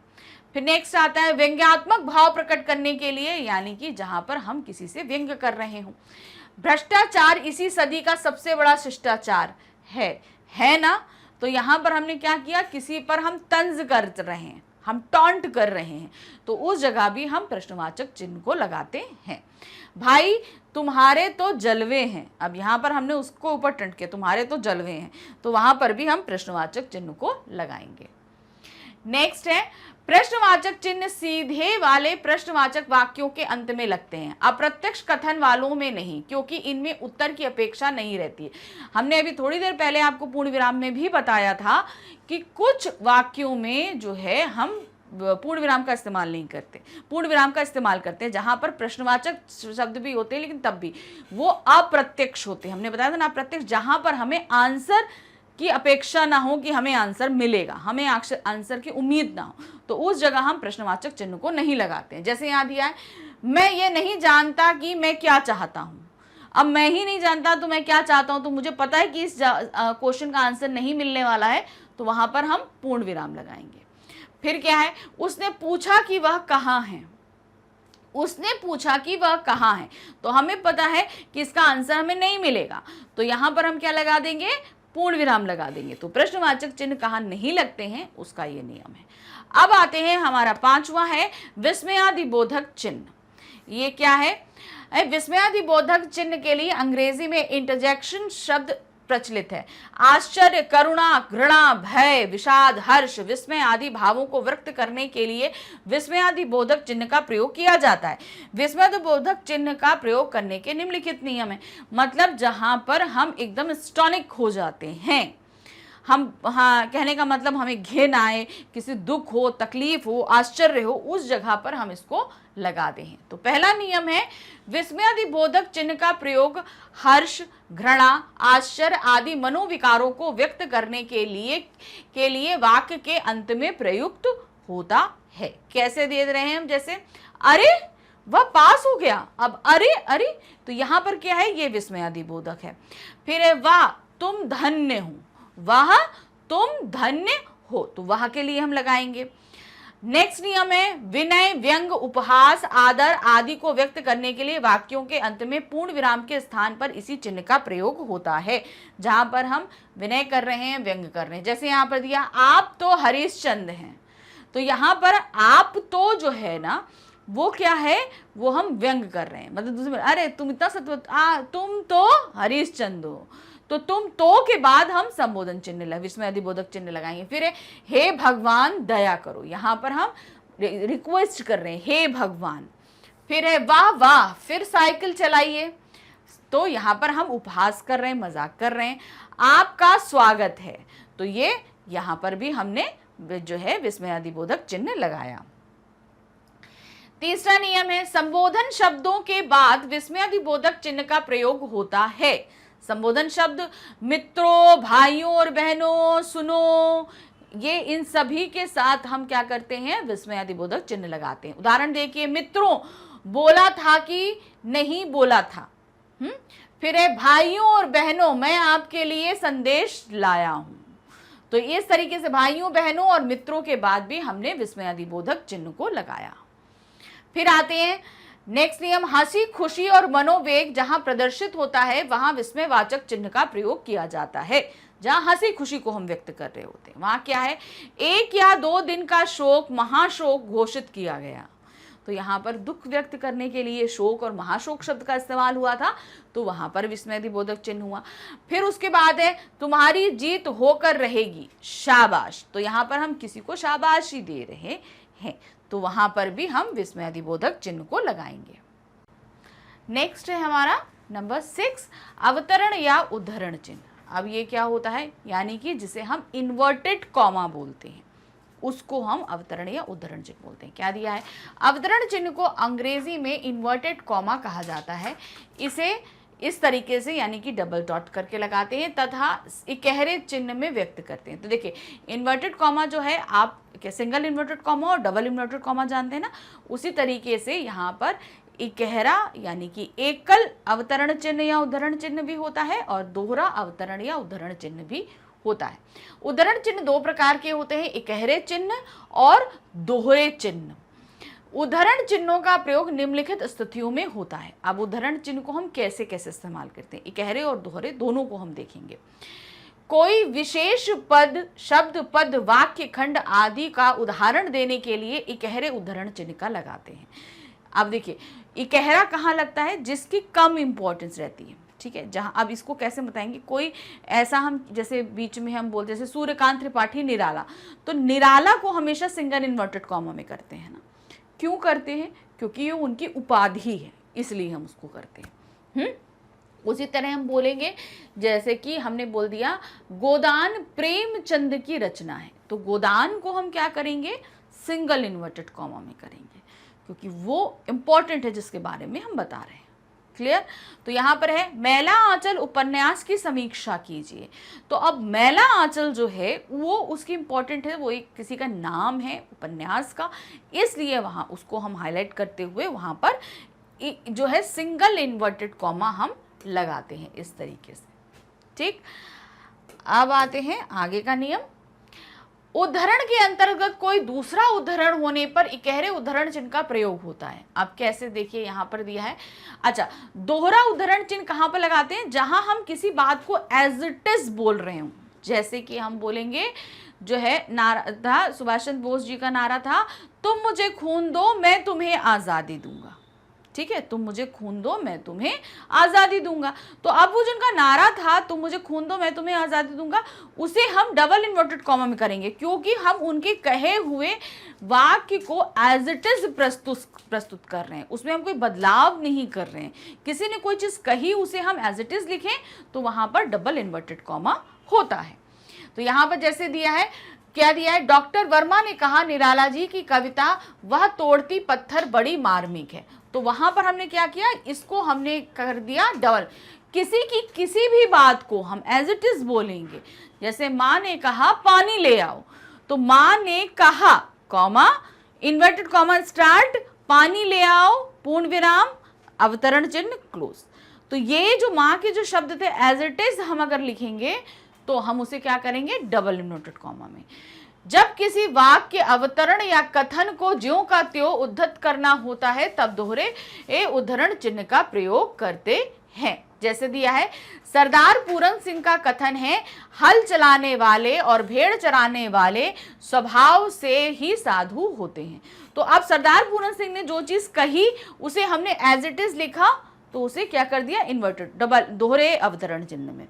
फिर नेक्स्ट आता है व्यंग्यात्मक भाव प्रकट करने के लिए, यानी कि जहां पर हम किसी से व्यंग कर रहे हों। भ्रष्टाचार इसी सदी का सबसे बड़ा शिष्टाचार है ना। तो यहां पर हमने क्या किया, किसी पर हम तंज कर रहे हैं, हम टॉन्ट कर रहे हैं, तो उस जगह भी हम प्रश्नवाचक चिन्ह को लगाते हैं। भाई तुम्हारे तो जलवे हैं, अब यहाँ पर हमने उसको ऊपर टंट किया, तुम्हारे तो जलवे हैं, तो वहां पर भी हम प्रश्नवाचक चिन्ह को लगाएंगे। नेक्स्ट है प्रश्नवाचक चिन्ह सीधे वाले प्रश्नवाचक वाक्यों के अंत में लगते हैं, अप्रत्यक्ष कथन वालों में नहीं, क्योंकि इनमें उत्तर की अपेक्षा नहीं रहती है। हमने अभी थोड़ी देर पहले आपको पूर्ण विराम में भी बताया था कि कुछ वाक्यों में जो है हम पूर्ण विराम का इस्तेमाल नहीं करते, पूर्ण विराम का इस्तेमाल करते हैं जहां पर प्रश्नवाचक शब्द भी होते हैं, लेकिन तब भी वो अप्रत्यक्ष होते हैं। हमने बताया था ना अप्रत्यक्ष, जहां पर हमें आंसर की अपेक्षा ना हो कि हमें आंसर मिलेगा, हमें आंसर की उम्मीद ना हो, तो उस जगह हम प्रश्नवाचक चिन्ह को नहीं लगाते हैं। जैसे यहाँ दिया है, मैं ये नहीं जानता कि मैं क्या चाहता हूँ। अब मैं ही नहीं जानता तो मैं क्या चाहता हूँ, तो मुझे पता है कि इस क्वेश्चन का आंसर नहीं मिलने वाला है, तो वहां पर हम पूर्ण विराम लगाएंगे। फिर क्या है, उसने पूछा कि वह कहाँ है, उसने पूछा कि वह कहाँ है, तो हमें पता है कि इसका आंसर हमें नहीं मिलेगा, तो यहां पर हम क्या लगा देंगे, पूर्ण विराम लगा देंगे। तो प्रश्नवाचक चिन्ह कहाँ नहीं लगते हैं उसका ये नियम है। अब आते हैं, हमारा पांचवा है विस्मयादिबोधक चिन्ह। ये क्या है, विस्मयादिबोधक चिन्ह के लिए अंग्रेजी में इंटरजेक्शन शब्द प्रचलित है। आश्चर्य, करुणा, घृणा, भय, विषाद, हर्ष, विस्मय आदि भावों को व्यक्त करने के लिए विस्मयादिबोधक चिन्ह का प्रयोग किया जाता है। विस्मयादिबोधक चिन्ह का प्रयोग करने के निम्नलिखित नियम है, मतलब जहां पर हम एकदम स्टॉनिक हो जाते हैं, हम, हाँ कहने का मतलब हमें घिन आए, किसी दुख हो, तकलीफ हो, आश्चर्य हो, उस जगह पर हम इसको लगा दें। तो पहला नियम है विस्मयादिबोधक चिन्ह का प्रयोग हर्ष, घृणा, आश्चर्य आदि मनोविकारों को व्यक्त करने के लिए वाक्य के अंत में प्रयुक्त होता है। कैसे दे रहे हैं हम, जैसे अरे वह पास हो गया, अब अरे अरे, तो यहां पर क्या है, ये विस्मयादिबोधक है। फिर है वाह तुम धन्य हो, वह तुम धन्य हो, तो वह के लिए हम लगाएंगे। नेक्स्ट नियम है विनय, व्यंग, उपहास, आदर आदि को व्यक्त करने के लिए वाक्यों के अंत में पूर्ण विराम के स्थान पर इसी चिन्ह का प्रयोग होता है, जहां पर हम विनय कर रहे हैं, व्यंग कर रहे हैं। जैसे यहां पर दिया आप तो हरिश्चंद्र हैं, तो यहां पर आप तो जो है ना वो क्या है, वो हम व्यंग कर रहे हैं, मतलब दूसरे, अरे तुम इतना तुम तो हरिश्चंद्र हो, तो तुम तो के बाद हम संबोधन चिन्ह विस्मयादिबोधक चिन्ह लगाएंगे। फिर हे भगवान दया करो, यहां पर हम रिक्वेस्ट कर रहे हैं, हे भगवान। फिर है वाह वाह, फिर साइकिल चलाइए, तो यहां पर हम उपहास कर रहे हैं, मजाक कर रहे हैं। आपका स्वागत है, तो ये यहां पर भी हमने जो है विस्मयादिबोधक चिन्ह लगाया। तीसरा नियम है संबोधन शब्दों के बाद विस्मयादिबोधक चिन्ह का प्रयोग होता है। संबोधन शब्द मित्रों, भाइयों और बहनों, सुनो, ये इन सभी के साथ हम क्या करते हैं, विस्मयादिबोधक चिन्ह लगाते हैं। उदाहरण देखिए, मित्रों बोला था कि नहीं बोला था। फिर है भाइयों और बहनों मैं आपके लिए संदेश लाया हूं, तो इस तरीके से भाइयों, बहनों और मित्रों के बाद भी हमने विस्मयादिबोधक चिन्ह को लगाया। फिर आते हैं नेक्स्ट नियम, हंसी, खुशी और मनोवेग जहां प्रदर्शित होता है वहां विस्मयवाचक चिन्ह का प्रयोग किया जाता है। जहां हंसी खुशी को हम व्यक्त कर रहे होते हैं, वहां क्या है, 1 या 2 दिन का शोक महाशोक घोषित किया गया, तो यहां पर दुख व्यक्त करने के लिए शोक और महाशोक शब्द का इस्तेमाल हुआ था, तो वहां पर विस्मयादिबोधक चिन्ह हुआ। फिर उसके बाद है तुम्हारी जीत होकर रहेगी, शाबाश, तो यहां पर हम किसी को शाबाशी दे रहे हैं, तो वहां पर भी हम विस्मयादिबोधक चिन्ह को लगाएंगे। नेक्स्ट है हमारा नंबर 6 अवतरण या उद्धरण चिन्ह। अब ये क्या होता है, यानी कि जिसे हम इन्वर्टेड कॉमा बोलते हैं, उसको हम अवतरण या उद्धरण चिन्ह बोलते हैं। क्या दिया है, अवतरण चिन्ह को अंग्रेजी में इन्वर्टेड कॉमा कहा जाता है। इसे इस तरीके से यानी कि डबल डॉट करके लगाते हैं तथा इकहरे चिन्ह में व्यक्त करते हैं। तो देखिए इन्वर्टेड कॉमा जो है आप सिंगल इन्वर्टेड कॉमा और डबल इन्वर्टेड कॉमा जानते हैं ना, उसी तरीके से यहाँ पर इकहरा यानी कि एकल अवतरण चिन्ह या उद्धरण चिन्ह भी होता है और दोहरा अवतरण या उद्धरण चिन्ह भी होता है। उद्धरण चिन्ह दो प्रकार के होते हैं, इकहरे चिन्ह और दोहरे चिन्ह। उद्धरण चिन्हों का प्रयोग निम्नलिखित स्थितियों में होता है। अब उद्धरण चिन्ह को हम कैसे कैसे इस्तेमाल करते हैं, इकहरे और दोहरे दोनों को हम देखेंगे। कोई विशेष पद, शब्द, पद, वाक्य, खंड आदि का उदाहरण देने के लिए इकहरे उद्धरण चिन्ह का लगाते हैं। अब देखिए इकहरा कहाँ लगता है, जिसकी कम इंपॉर्टेंस रहती है, ठीक है। जहाँ अब इसको कैसे बताएंगे, कोई ऐसा हम जैसे बीच में हम बोलते हैं जैसे सूर्यकांत त्रिपाठी निराला, तो निराला को हमेशा सिंगल इन्वर्टेड कॉमा में करते हैं ना। क्यों करते हैं, क्योंकि ये उनकी उपाधि है, इसलिए हम उसको करते हैं। उसी तरह हम बोलेंगे जैसे कि हमने बोल दिया गोदान प्रेमचंद की रचना है, तो गोदान को हम क्या करेंगे, सिंगल इन्वर्टेड कॉमा में करेंगे, क्योंकि वो इंपॉर्टेंट है जिसके बारे में हम बता रहे हैं। क्लियर। तो यहाँ पर है मैला आंचल उपन्यास की समीक्षा कीजिए। तो अब मैला आंचल जो है वो उसकी इंपॉर्टेंट है, वो एक किसी का नाम है उपन्यास का, इसलिए वहाँ उसको हम हाईलाइट करते हुए वहाँ पर जो है सिंगल इन्वर्टेड कॉमा हम लगाते हैं इस तरीके से। ठीक, अब आते हैं आगे का नियम। उद्धरण के अंतर्गत कोई दूसरा उद्धरण होने पर इकहरे उद्धरण चिन्ह का प्रयोग होता है। अब कैसे, देखिए यहाँ पर दिया है। अच्छा, दोहरा उद्धरण चिन्ह कहाँ पर लगाते हैं, जहां हम किसी बात को एज इट इज बोल रहे हो। जैसे कि हम बोलेंगे जो है नारा था, सुभाष चंद्र बोस जी का नारा था, तुम मुझे खून दो मैं तुम्हें आज़ादी दूंगा। ठीक है, तुम मुझे खून दो मैं तुम्हें आज़ादी दूंगा। तो अब वो जिनका नारा था तुम मुझे खून दो मैं तुम्हें आज़ादी दूंगा, उसे हम डबल इन्वर्टेड कॉमा में करेंगे, क्योंकि हम उनके कहे हुए वाक्य को एज इट इज प्रस्तुत कर रहे हैं, उसमें हम कोई बदलाव नहीं कर रहे हैं। किसी ने कोई चीज़ कही उसे हम एज इट इज लिखें तो वहाँ पर डबल इन्वर्टेड कॉमा होता है। तो यहाँ पर जैसे दिया है, क्या दिया है, डॉक्टर वर्मा ने कहा निराला जी की कविता वह तोड़ती पत्थर बड़ी मार्मिक है। तो वहां पर हमने क्या किया, इसको हमने कर दिया डबल। किसी की किसी भी बात को हम एज इट इज बोलेंगे। जैसे माँ ने कहा पानी ले आओ, तो माँ ने कहा कॉमा इन्वर्टेड कॉमा स्टार्ट, पानी ले आओ पूर्ण विराम अवतरण चिन्ह क्लोज। तो ये जो माँ के जो शब्द थे एज इट इज हम अगर लिखेंगे तो हम उसे क्या करेंगे, डबल इन्वर्टेड कॉमा में। जब किसी वाक्य अवतरण या कथन को ज्यों का त्यों उद्धत करना होता है तब दोहरे उद्धरण चिन्ह का प्रयोग करते हैं। जैसे दिया है, सरदार पूरन सिंह का कथन है, हल चलाने वाले और भेड़ चराने वाले स्वभाव से ही साधु होते हैं। तो अब सरदार पूरन सिंह ने जो चीज कही उसे हमने एज इट इज लिखा, तो उसे क्या कर दिया, इन्वर्टेड डबल दोहरे अवतरण चिन्ह में।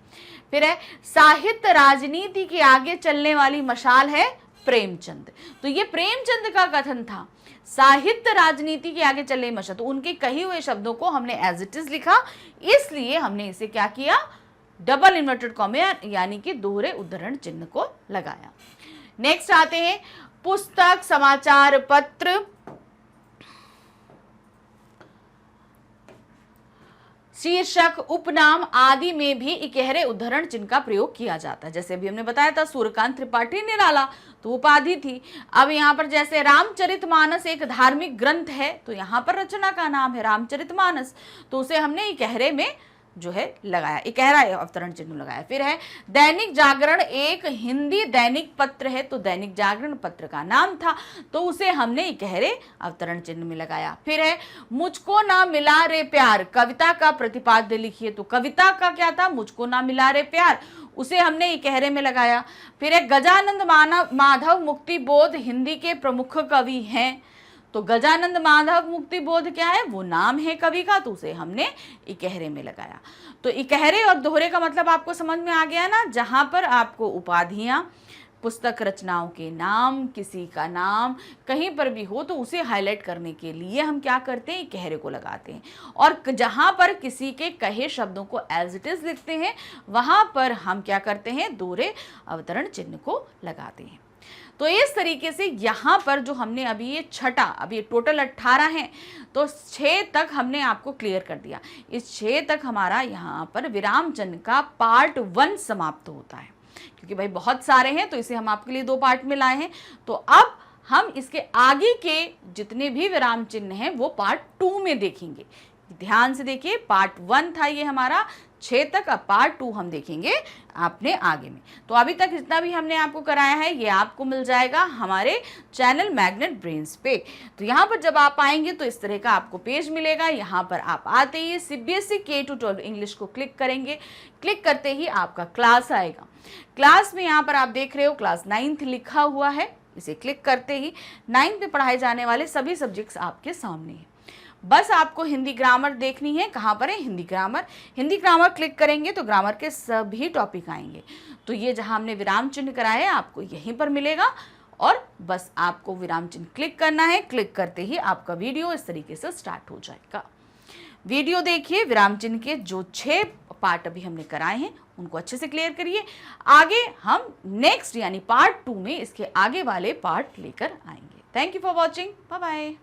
फिर है साहित्य राजनीति के आगे चलने वाली मशाल है प्रेमचंद। तो ये प्रेमचंद का कथन था, साहित्य राजनीति के आगे चले मशाल, तो उनके कहे हुए शब्दों को हमने एज इट इज लिखा, इसलिए हमने इसे क्या किया, डबल इन्वर्टेड कॉमा यानी कि दोहरे उद्धरण चिन्ह को लगाया। नेक्स्ट आते हैं पुस्तक, समाचार पत्र, शीर्षक, उपनाम आदि में भी इकहरे उद्धरण चिन्ह का प्रयोग किया जाता है। जैसे अभी हमने बताया था सूर्यकांत त्रिपाठी निराला, तो उपाधि थी। अब यहाँ पर जैसे रामचरितमानस एक धार्मिक ग्रंथ है, तो यहाँ पर रचना का नाम है रामचरितमानस, तो उसे हमने इकहरे में जो है लगाया, इकहरा अवतरण चिन्ह लगाया। फिर है दैनिक जागरण एक हिंदी दैनिक पत्र है, तो दैनिक जागरण पत्र का नाम था, तो उसे हमने इकहरे अवतरण चिन्ह में लगाया। फिर है मुझको ना मिला रे प्यार, कविता का प्रतिपाद्य लिखिए, तो कविता का क्या था, मुझको ना मिला रे प्यार, उसे हमने इकहरे में लगाया। फिर है गजानंद माधव मुक्ति बोध हिंदी के प्रमुख कवि हैं, तो गजानंद माधव मुक्ति बोध क्या है, वो नाम है कवि का, तो उसे हमने इकहरे में लगाया। तो इकहरे और दोहरे का मतलब आपको समझ में आ गया ना, जहां पर आपको उपाधियां, पुस्तक रचनाओं के नाम, किसी का नाम कहीं पर भी हो तो उसे हाईलाइट करने के लिए हम क्या करते हैं, इकहरे को लगाते हैं। और जहां पर किसी के कहे शब्दों को एज इट इज लिखते हैं वहां पर हम क्या करते हैं, दोहरे अवतरण चिन्ह को लगाते हैं। तो इस तरीके से यहाँ पर जो हमने अभी ये छठा, अभी ये टोटल 18 हैं, तो 6 तक हमने आपको क्लियर कर दिया। इस 6 तक हमारा यहाँ पर विराम चिन्ह का पार्ट 1 समाप्त होता है, क्योंकि भाई बहुत सारे हैं तो इसे हम आपके लिए 2 पार्ट में लाए हैं। तो अब हम इसके आगे के जितने भी विराम चिन्ह हैं वो पार्ट 2 में देखेंगे। ध्यान से देखिए, पार्ट 1 था ये हमारा 6 तक, अब पार्ट 2 हम देखेंगे आपने आगे में। तो अभी तक जितना भी हमने आपको कराया है ये आपको मिल जाएगा हमारे चैनल मैग्नेट ब्रेन्स पे। तो यहाँ पर जब आप आएंगे तो इस तरह का आपको पेज मिलेगा। यहाँ पर आप आते ही CBSE K-12 इंग्लिश को क्लिक करेंगे। क्लिक करते ही आपका क्लास आएगा। क्लास में यहाँ पर आप देख रहे हो क्लास 9th लिखा हुआ है। इसे क्लिक करते ही 9th में पढ़ाए जाने वाले सभी सब्जेक्ट्स आपके सामने हैं। बस आपको हिंदी ग्रामर देखनी है। कहाँ पर है? Hindi grammar. Hindi grammar click करेंगे तो ग्रामर के सभी टॉपिक आएंगे। तो ये जहाँ हमने विराम चिन्ह कराया है आपको यहीं पर मिलेगा, और बस आपको विराम चिन्ह क्लिक करना है। क्लिक करते ही आपका वीडियो इस तरीके से स्टार्ट हो जाएगा। वीडियो देखिए, विराम चिन्ह के जो 6 पार्ट अभी हमने कराए हैं उनको अच्छे से क्लियर करिए। आगे हम नेक्स्ट यानी पार्ट 2 में इसके आगे वाले पार्ट लेकर आएंगे। Thank you for watching. Bye bye.